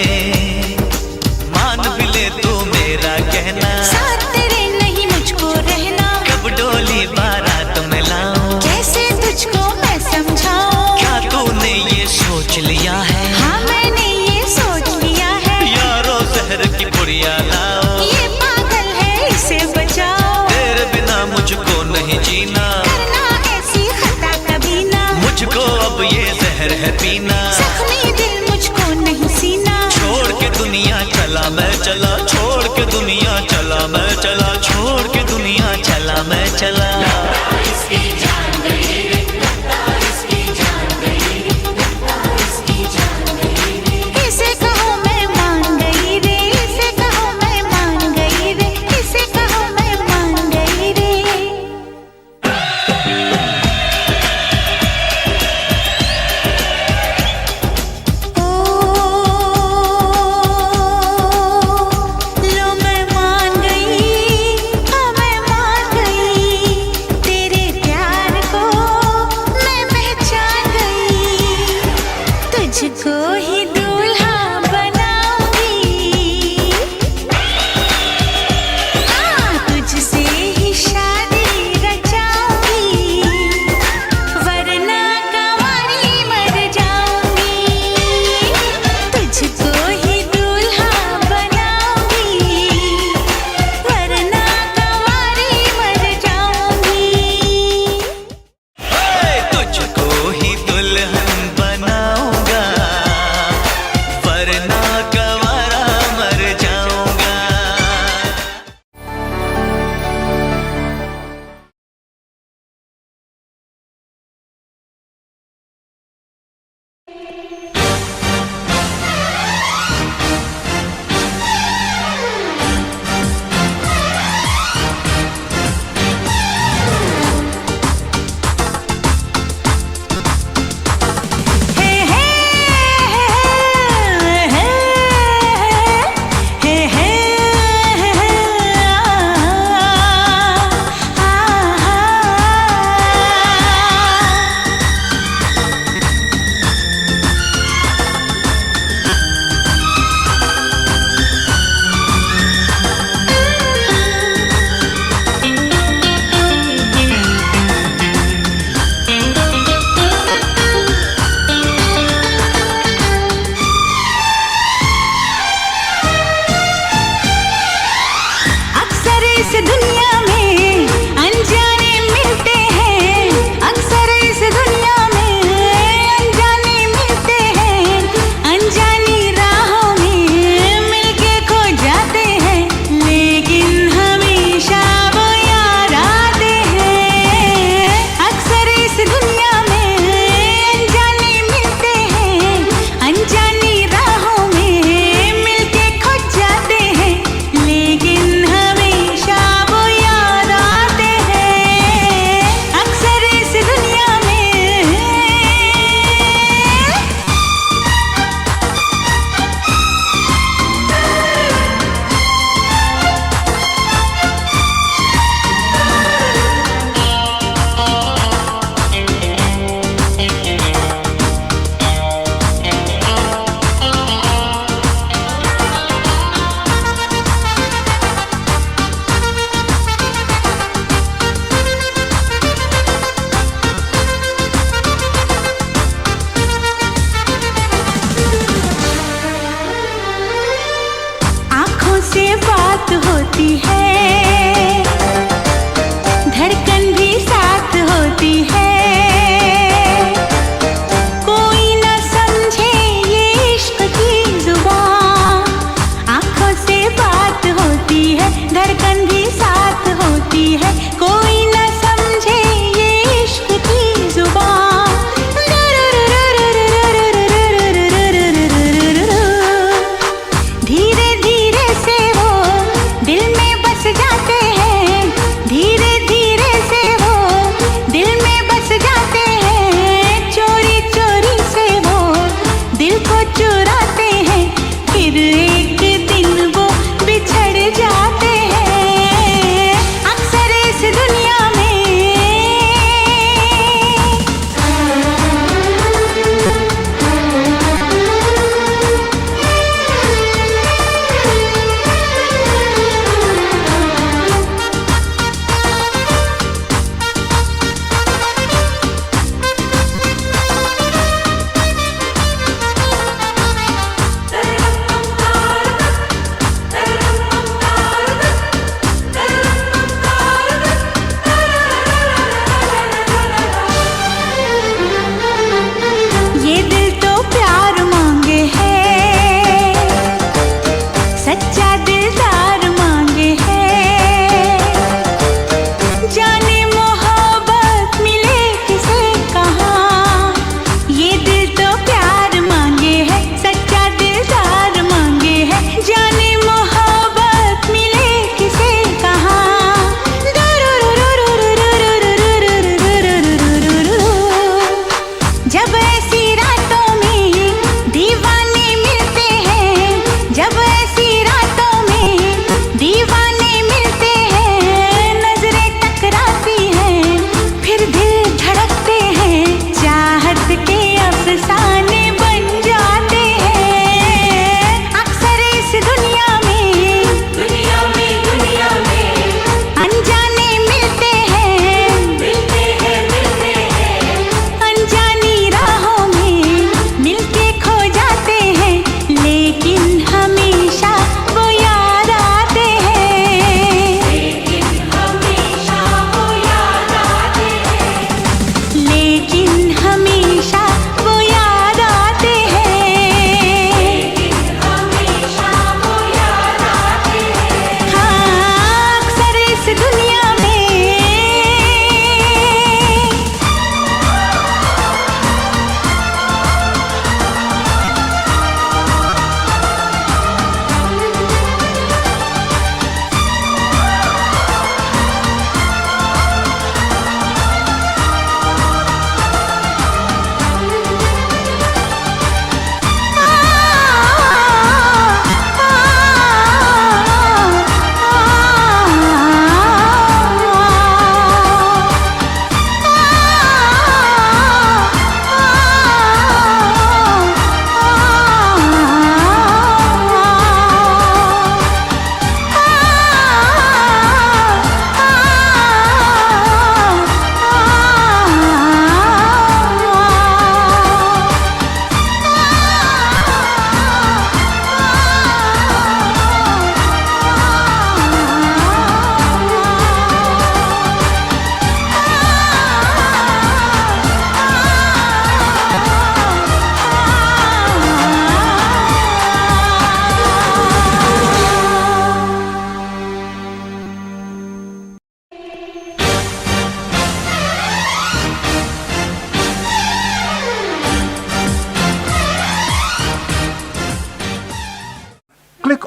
मान भी ले तू मेरा कहना। साथ तेरे नहीं मुझको रहना, कब डोली बारात में लाऊं, कैसे तुझको मैं समझाऊं। क्या तूने ये सोच लिया है, हाँ मैंने ये सोच लिया है, यारो जहर की पुड़िया लाओ। ये पागल है इसे बचाओ। तेरे बिना मुझको नहीं जीना, करना ऐसी खता कभी ना, मुझको अब ये जहर है पीना। जख्मी दिल मुझको नहीं सीना। छोड़ के दुनिया चला मैं चला, छोड़ के दुनिया चला मैं चला, छोड़ के दुनिया चला मैं चला। इसे कहो मैं मान गई रे, इसे कहो मैं मान गई रे, इसे कहो मैं मान गई रे। ओ धीरे धीरे से वो दिल में बस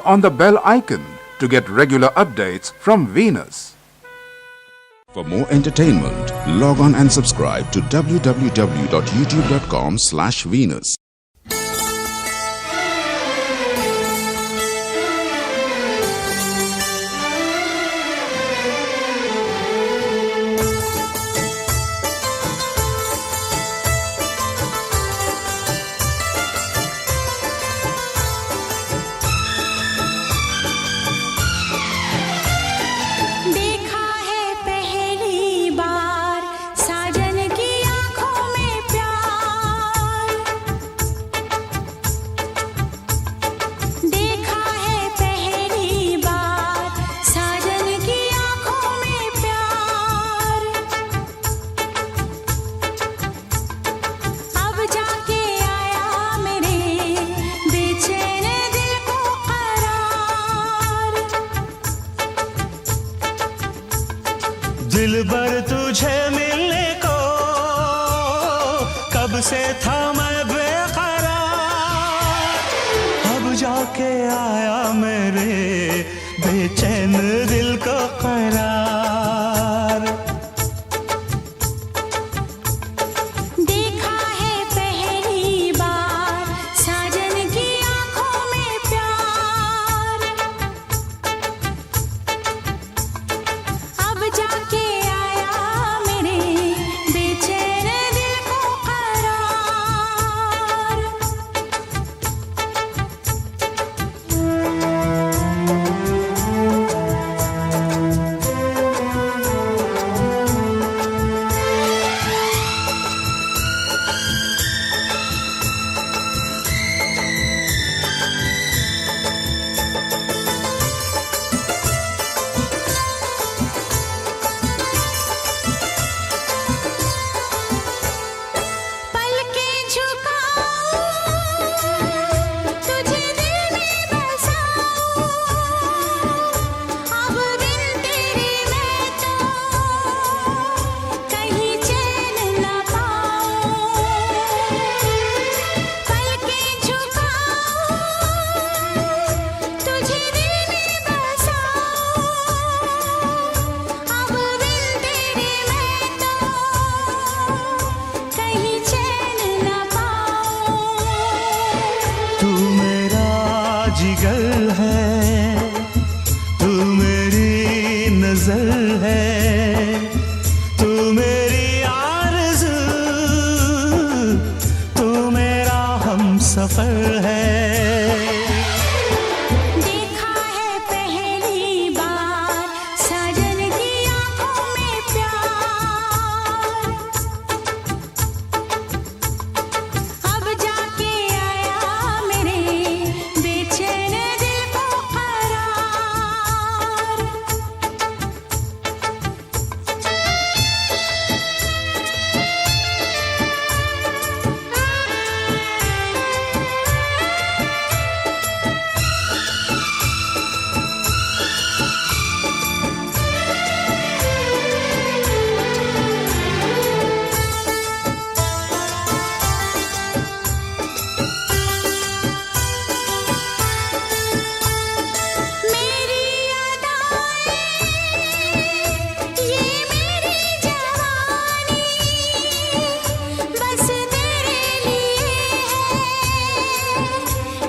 on the bell icon to get regular updates from Venus. For more entertainment, log on and subscribe to www.youtube.com/Venus. देखा है पहली बार साजन की आंखों में प्यार। देखा है पहली बार साजन की आंखों में प्यार। अब जाके आया मेरे बेचैन दिल को करार। दिलबर तुझे मिलने को कब से था मैं बेकरार। अब जाके आया मेरे बेचैन दिल को करार। देखा है पहली बार साजन की आंखों में प्यार। अब जाके आया मेरे बेचैन दिल को करार। पलकें झुकाऊं तुझे दिल में बसाऊं। अब बिन तेरे मैं तो कहीं चैन न पाऊं। पलकें झुकाऊं तुझे दिल में बसाऊं। अब बिन तेरे मैं तो कहीं चैन न पाऊं। तू मेरा जिगर है, तू मेरी नजर है, तू मेरी आरज़ू, तू मेरा हमसफर है। देखा है पहली बार साजन की आंखों में प्यार। अब जाके आया मेरे बेचैन दिल को करार। मेरी अदाएं ये मेरी जवानी बस तेरे लिए है।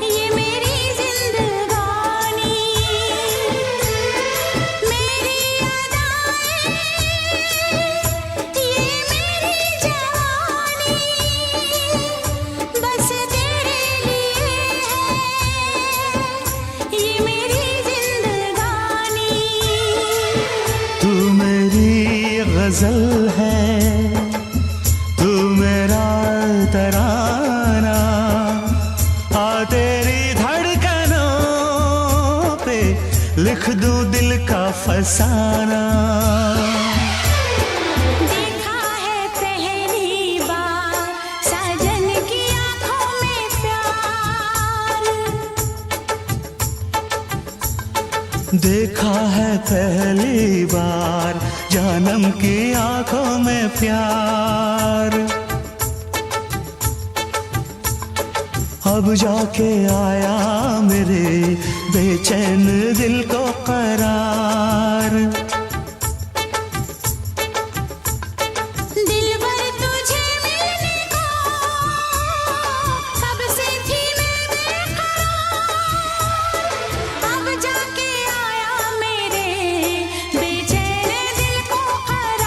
ये मेरी जिंदगानी। मेरी अदाएं ये मेरी जवानी बस तेरे लिए है। ये मेरी जिंदगानी। तू मेरी गजल है, तू मेरा तराना, आ तेरी धड़कनों पे लिख दूं दिल का फसाना। देखा है पहली बार साजन की आंखों में प्यार। देखा है पहली बार जानम की आंखों में प्यार। अब जाके आया मेरे बेचैन दिल को करार। दिलबर तुझे मिलने को कब से थी मैं बेकरार। अब जाके आया मेरे बेचैन दिल को करार।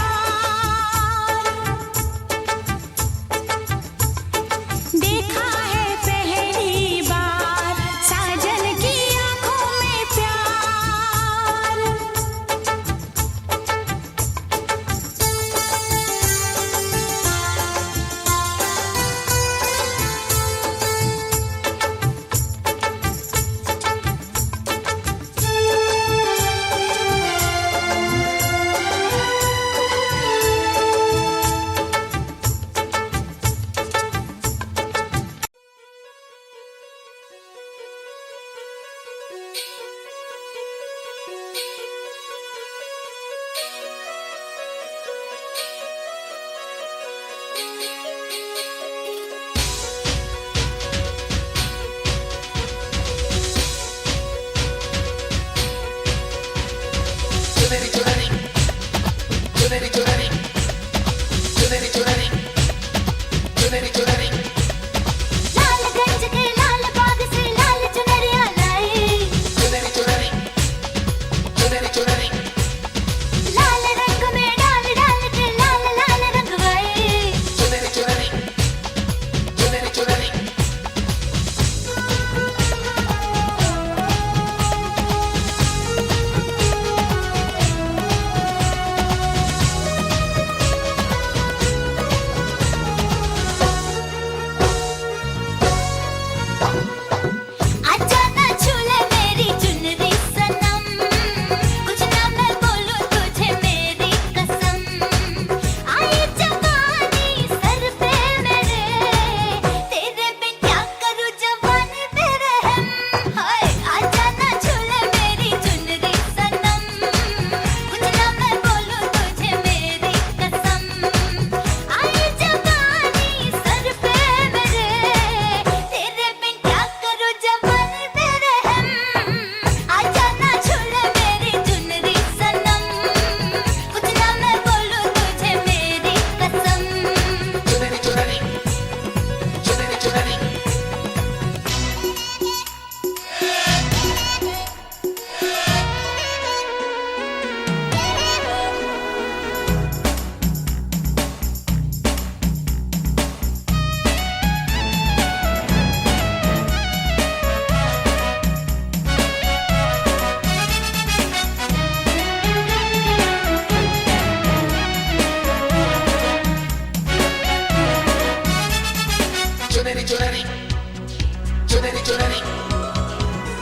देखा है पहली बार साजन की आंखों में प्यार। लालगंज के लाल बाग से लाल चुनरिया लाई। लाल रंग में डाल डाल के लाल लाल रंगवाई। आजा ना छूले मेरी चुनरी सनम, कुछ ना मैं बोलूं तुझे मेरी कसम। आई जवानी सर पे मेरे, तेरे बिन क्या करूं जवानी पे रहम। हाय आजा ना छूले मेरी चुनरी सनम, कुछ ना मैं बोलूं तुझे मेरी कसम। आई जवानी सर पे मेरे, तेरे बिन क्या करूं जवानी पे रहम। आजा ना छूले मेरी चुनरी सनम, कुछ ना मैं बोलूं तुझे मेरी कसम।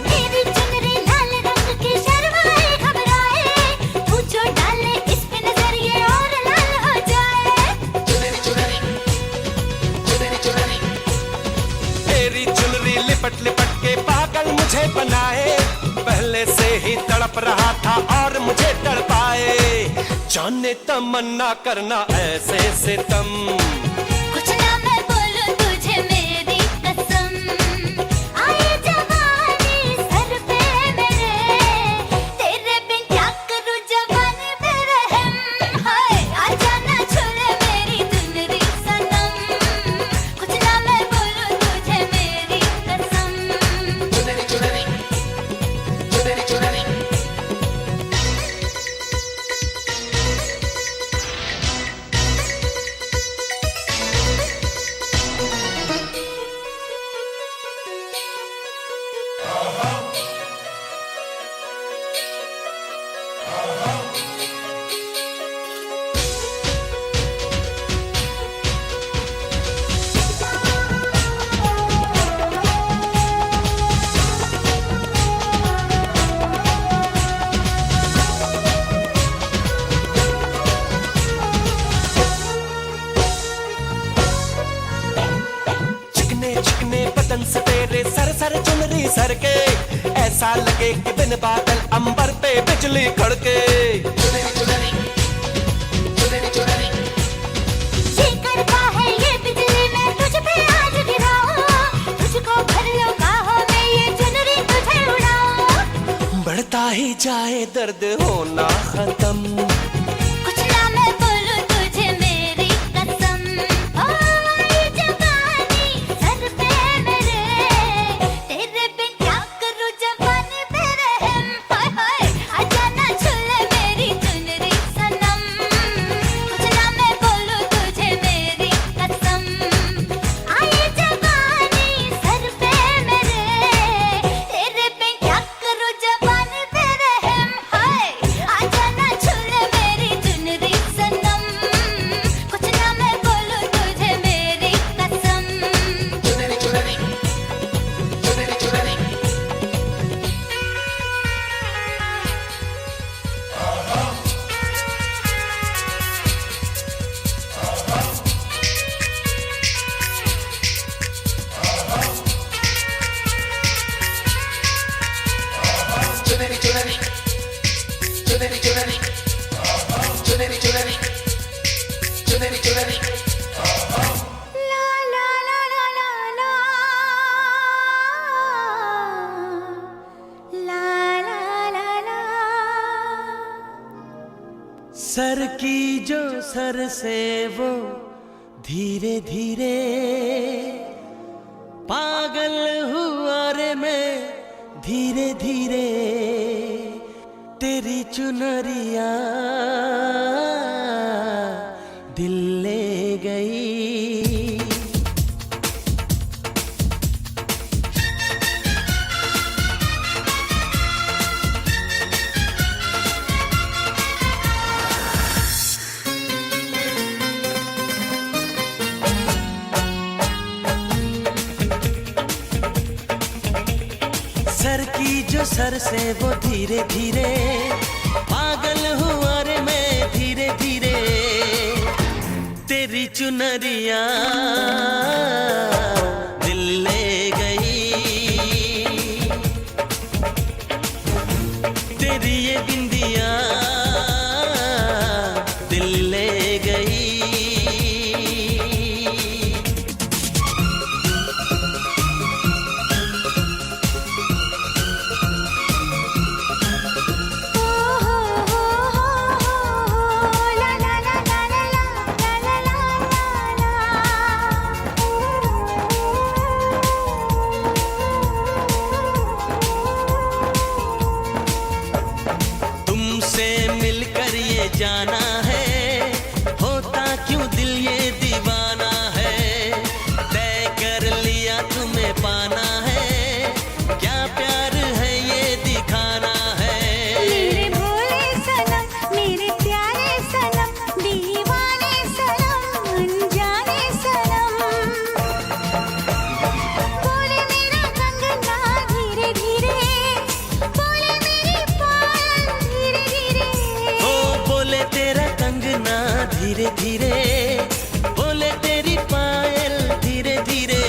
मेरी चुनरी लाल रंग की शर्माए घबराए, तू जो डाले इस पे नजर ये और लाल हो जाए। तेरी चुनरी लिपट लिपट के पागल मुझे बनाए, पहले से ही तड़प रहा था और मुझे तड़पाए। जाने तमन्ना करना ऐसे सितम, कुछ ना मैं बोलूं तुझे मेरी कसम। आई जवानी सर पे मेरे, तेरे बिन क्या करूं जवानी पे रहम। हाय आजा ना छूले मेरी चुनरी सनम, कुछ ना मैं बोलूं तुझे मेरी कसम। बदन से तेरे सर सर चुनरी सर के, ऐसा लगे कि बिन बादल अंबर पे बिजली कड़के। ये करता है ये बिजली मैं तुझ पे आज गिराऊं, तुझको जाए दर्द होना खत्म। कुछ ना मैं बोलूं तुझे मेरी कसम, ओ ये जवानी सर पे मेरे, तेरे बिन क्या करूं जवानी पे रहम, हाय हाय आजा ना छूले मेरी चुनरी सनम। कुछ ना मैं बोलूं तुझे मेरी कसम, ये जवानी सर पे मेरे, तेरे बिन क्या करूं जवानी पे रहम, हाय आजा ना छूले मेरी चुनरी सनम। कुछ ना मैं बोलूं तुझे मेरी कसम। चुनरी चुनरी चुनरी चुनरी चुनरी चुनरी चुनरी चुनरी चुनरी चुनरी चुनरी चुनरी ला ला ला ला ला ला ला ला ला। सर की जो सर से वो धीरे धीरे पागल हुआ रे मैं धीरे धीरे, तेरी चुनरिया दिल ले गई। सर की जो सर से वो धीरे धीरे पागल हुआ रे मैं धीरे धीरे, तेरी चुनरिया दिल ले गई। तेरी ये बिंदिया दिल ले गई। ला ला ला ला ला ला ला ला तुमसे मिलकर ये जाना है, होता क्यों दिल ये दीवाना है। तय कर लिया तुम्हें पाना है, क्या प्यार है ये दिखाना है। मेरे भोले सनम, मेरे प्यारे सनम, दीवाने सनम, अनजाने सनम। बोले मेरा कंगना धीरे धीरे, बोले मेरी पायल धीरे धीरे। ओ बोले तेरा कंगना धीरे धीरे, बोले तेरी पायल धीरे धीरे,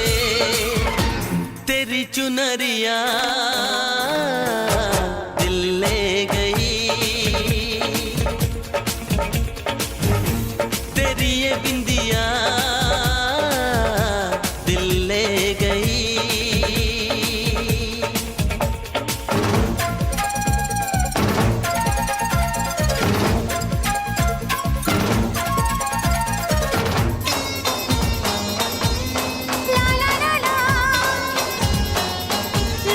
तेरी चुनरिया दिल ले गई। तेरी ये बिंदिया दिल ले गई। ला ला ला ला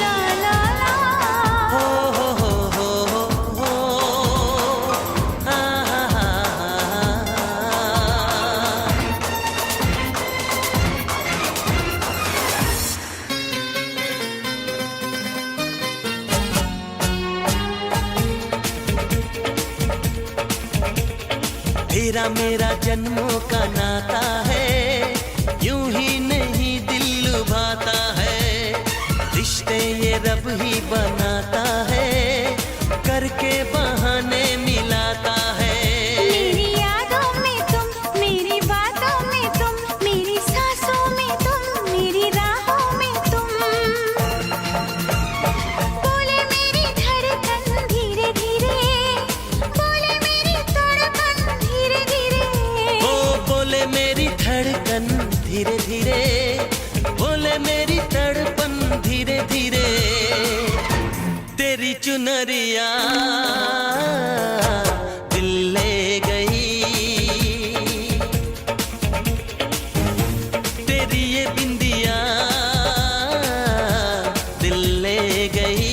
ला ला ला। हो हो आ हा हा हा। तेरा मेरा जन्मों का नाता है, यूं ही नहीं दिल लुभाता है। रिश्ते ये रब ही बनाता है, करके बहाने मिलाता है। मेरी यादों में तुम, मेरी बातों में तुम, मेरी सांसों में तुम, मेरी राहों में तुम। बोले मेरी धड़कन धीरे धीरे, बोले मेरी तड़पन धीरे धीरे। ओ बोले मेरी धड़कन धीरे धीरे, बोले मेरी तड़पन धीरे धीरे, तेरी चुनरिया तेरी ये बिंदिया दिल ले गई।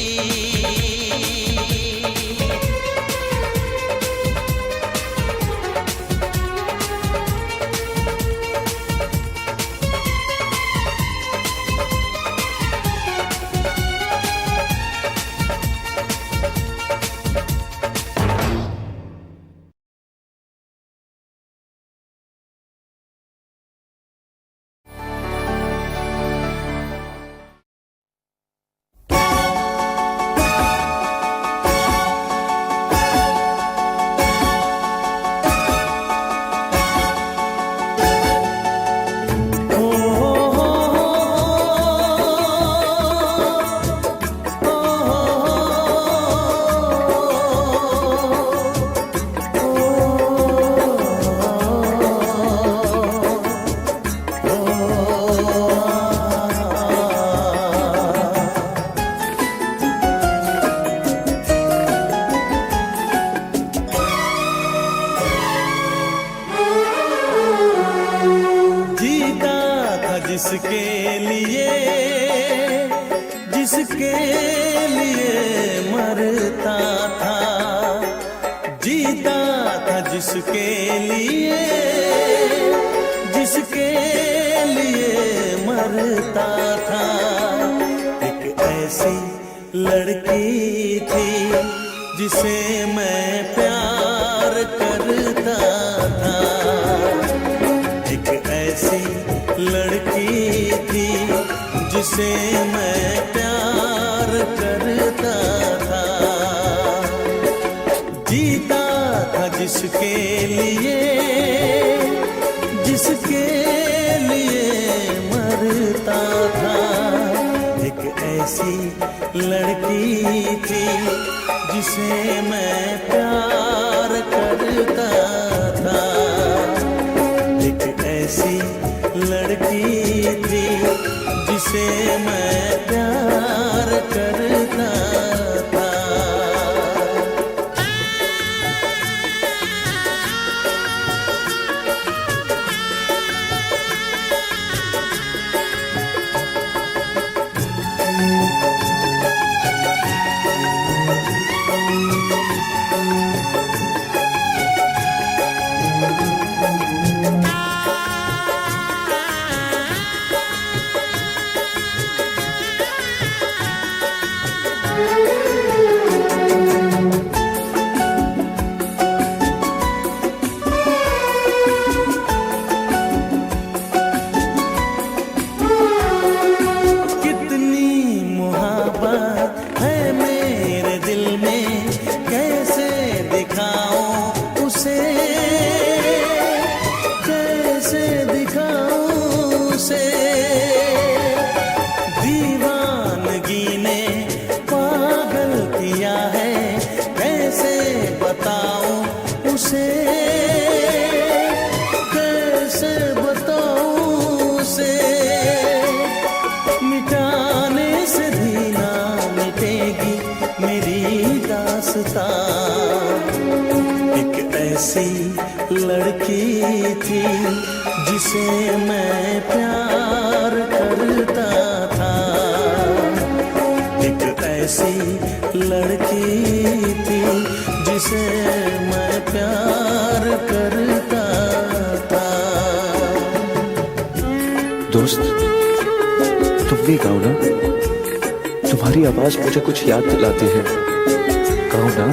जिसके लिए मरता था, जीता था जिसके लिए मरता था। एक ऐसी लड़की थी जिसे मैं प्यार करता था। एक ऐसी लड़की थी जिसे मैं प्यार करता था। जीता था जिसके लिए मरता था। एक ऐसी लड़की थी जिसे मैं प्यार करता था। एक ऐसी लड़की थी जिसे मैं प्यार करता था। एक ऐसी लड़की थी जिसे मैं प्यार करता था। एक ऐसी लड़की थी जिसे मैं प्यार करता था। दोस्त, तुम भी गाओ ना, तुम्हारी आवाज मुझे कुछ याद दिलाती है। गाओ ना।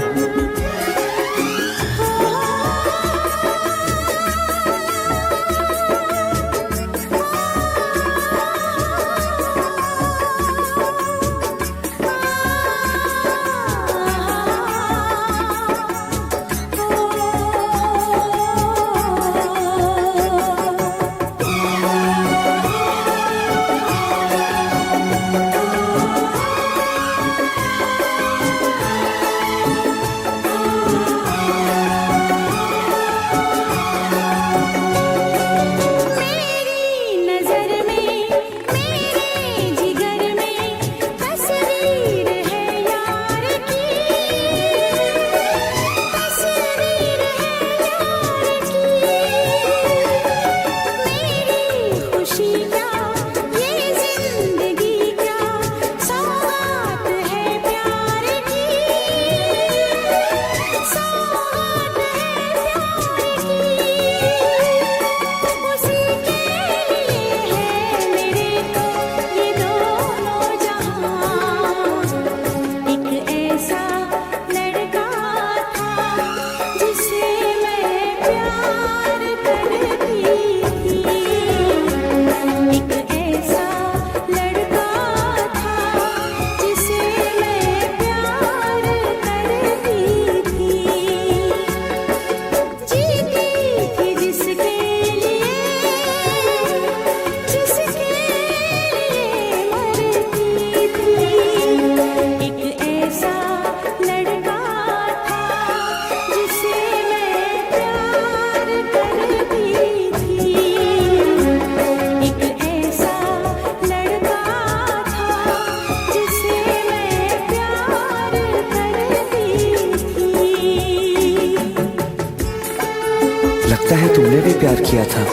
किया था।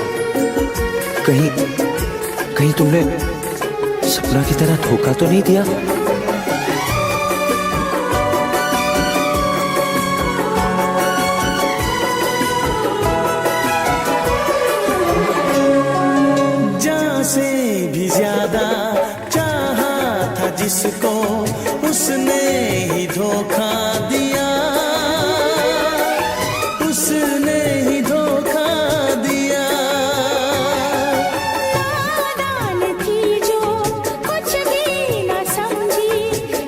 कहीं कहीं तुमने सपना की तरह धोखा तो नहीं दिया? जान से भी ज्यादा चाहा था जिसको, उसने ही धोखा दिया, उसने ही धोखा दिया। नादान थी जो कुछ भी न समझी,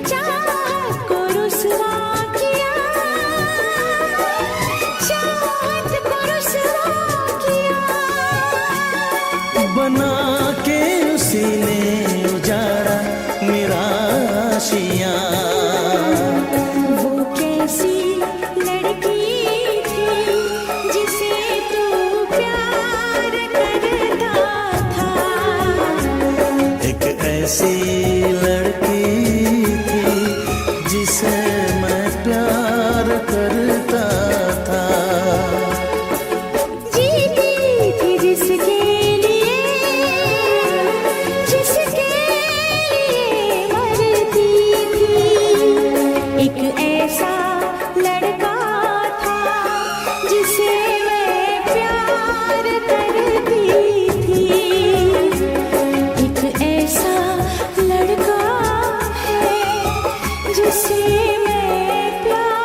चाहत को रुसवा किया, चाहत को रुसवा किया। बना के उसी ने उजाड़ा मेरा आशियाँ। वो कैसी लड़की थी जिसे तू प्यार करता था। एक ऐसी लड़की थी जिसे मैं प्यार करता था। जीती थी जिसके लिए, जिसके लिए मरती थी। एक ऐसा लड़का था जिसे मैं प्यार करती थी। एक ऐसा लड़का है जिसे मैं प्यार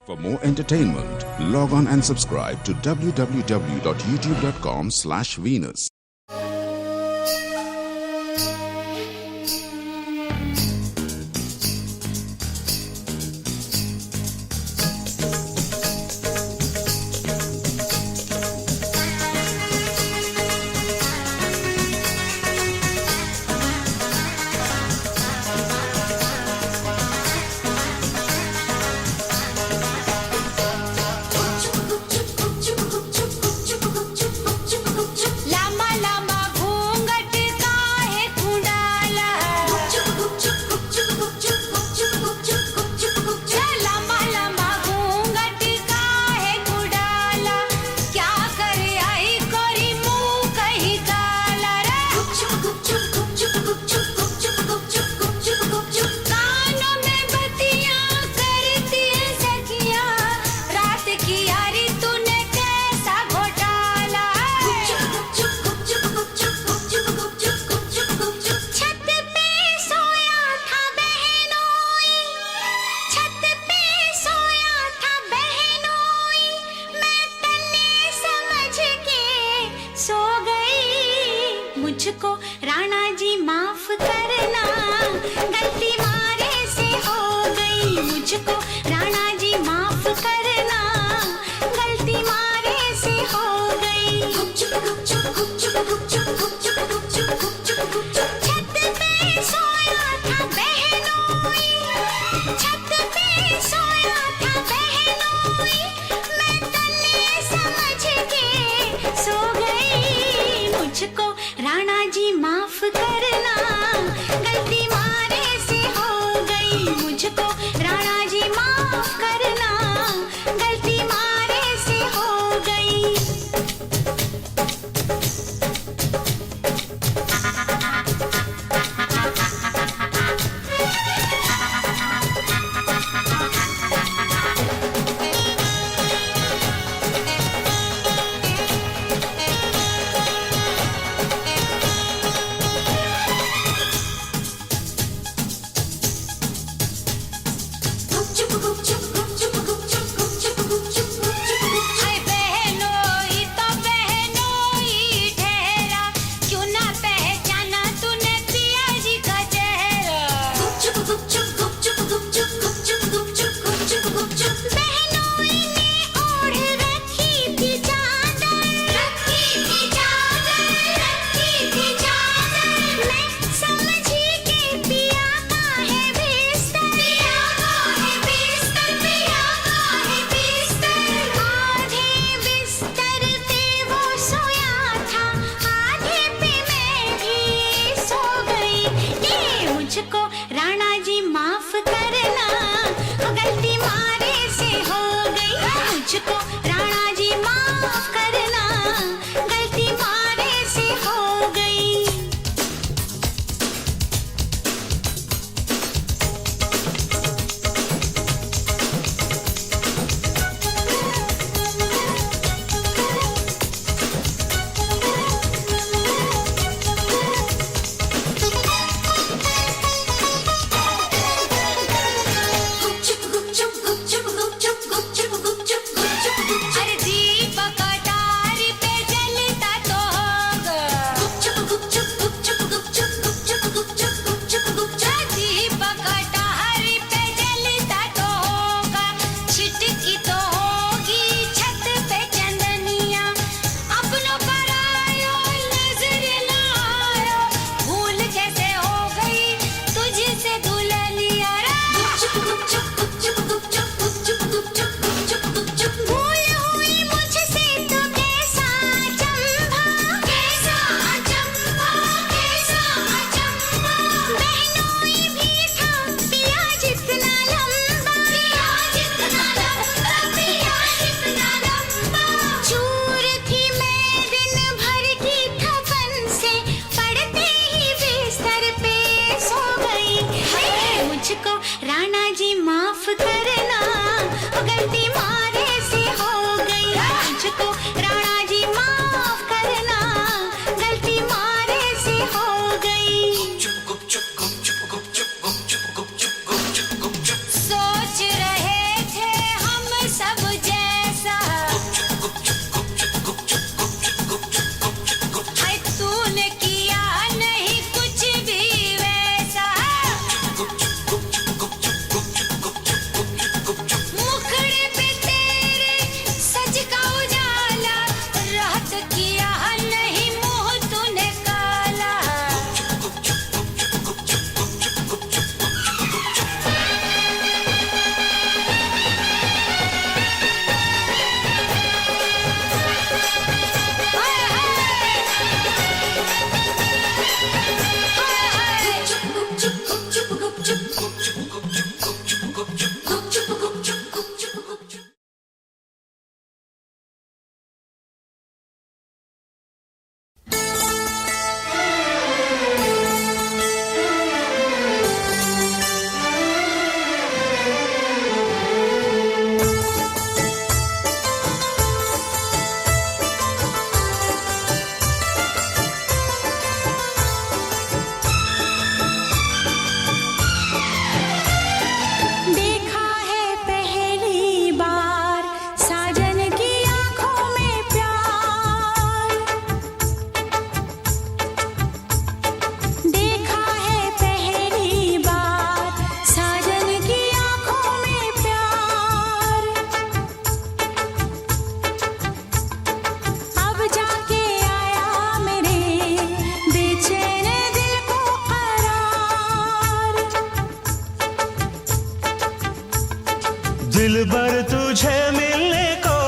For more entertainment, log on and subscribe to www.youtube.com/Venus. Lama Lama घूंघट काहे तू डाला, लामा लामा घूंघट काहे तू डाला। क्या करे आई कोरी मुंह कहीं काला रे। कानों में बत्तियां करती है सखियां, रात की यारी तूने कैसा घोटाला। छत पे सोया था बहनोई, छत पे सोया था बहनोई, मैं तन्ने समझ के सो गई। मुझको राणा जी माफ करना, गलती मारे से हो गई। मुझको राणा जी माफ करना, गलती मारे से हो गई। छत पे सोया था बहनोई, छत पे सोया था बहनोई, मैं तन्ने समझ के सो गई। मुझको राणा जी माफ करना, गलती मारे से हो गई। मुझको राणा जी माफ करना, गलती मारे से हो गई। दिलबर तुझे मिलने को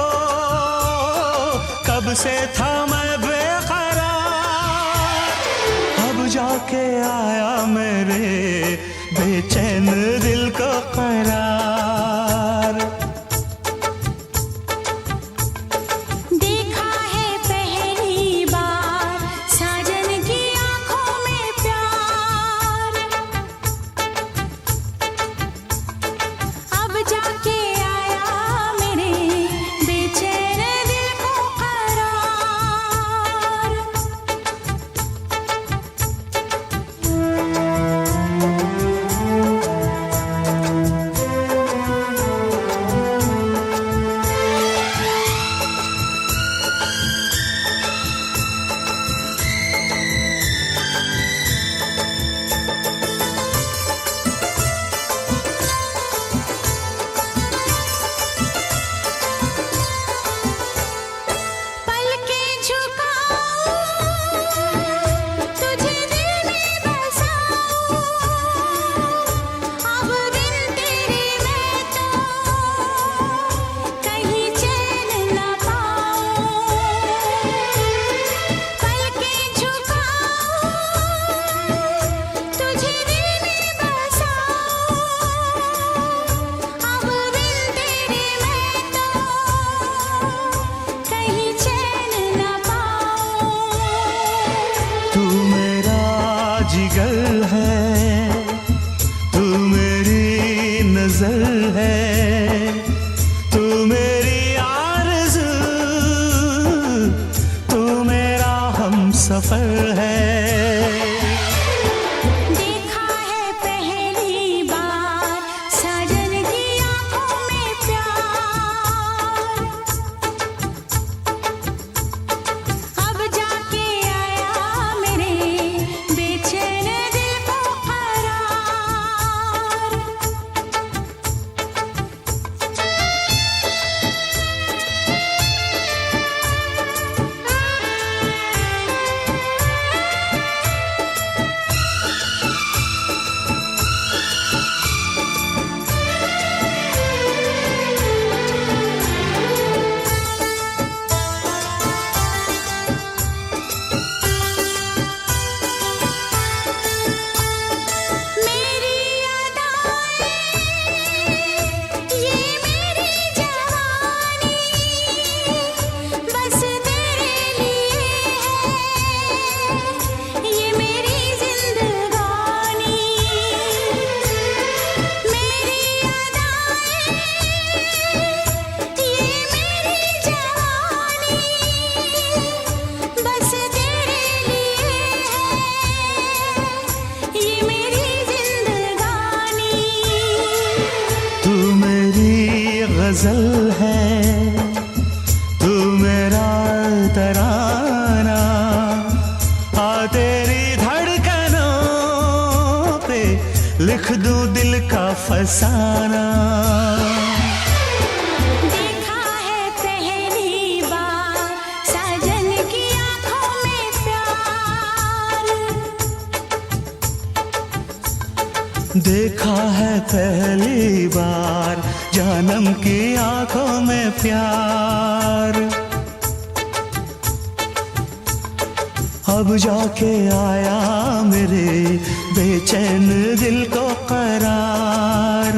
कब से था मैं बेकरार, अब जाके आया मेरे बेचैन दिल को करार। देखा है पहली बार साजन की आंखों में प्यार, अब जाके आया मेरे बेचैन दिल को करार। पलके झुकाऊं तुझे दिल में बसाऊं, अब बिन तेरे मैं तो कहीं चैन न पाऊं। पलके झुकाऊं तुझे दिल में बसाऊं, अब बिन तेरे मैं तो कहीं चैन न पाऊं। तू मेरा जिगर है, तू मेरी नजर है, तू मेरी आरज़ू, तू मेरा हमसफर है। देखा है पहली बार साजन की आंखों में प्यार, अब जाके आया मेरे बेचैन दिल को करार। मेरी अदाएं ये मेरी जवानी बस तेरे लिए है, ये मेरी जिंदगानी। मेरी अदाएं ये मेरी जवानी बस तेरे लिए है, ये मेरी जिंदगानी। तू मेरी गजल है, तू मेरा तराना, आ तेरी धड़कनों पे लिख दूं दिल का फसाना। देखा है पहली बार साजन की आंखों में प्यार, देखा है पहली बार जानम की आंखों में प्यार, अब जाके आया मेरे बेचैन दिल को करार।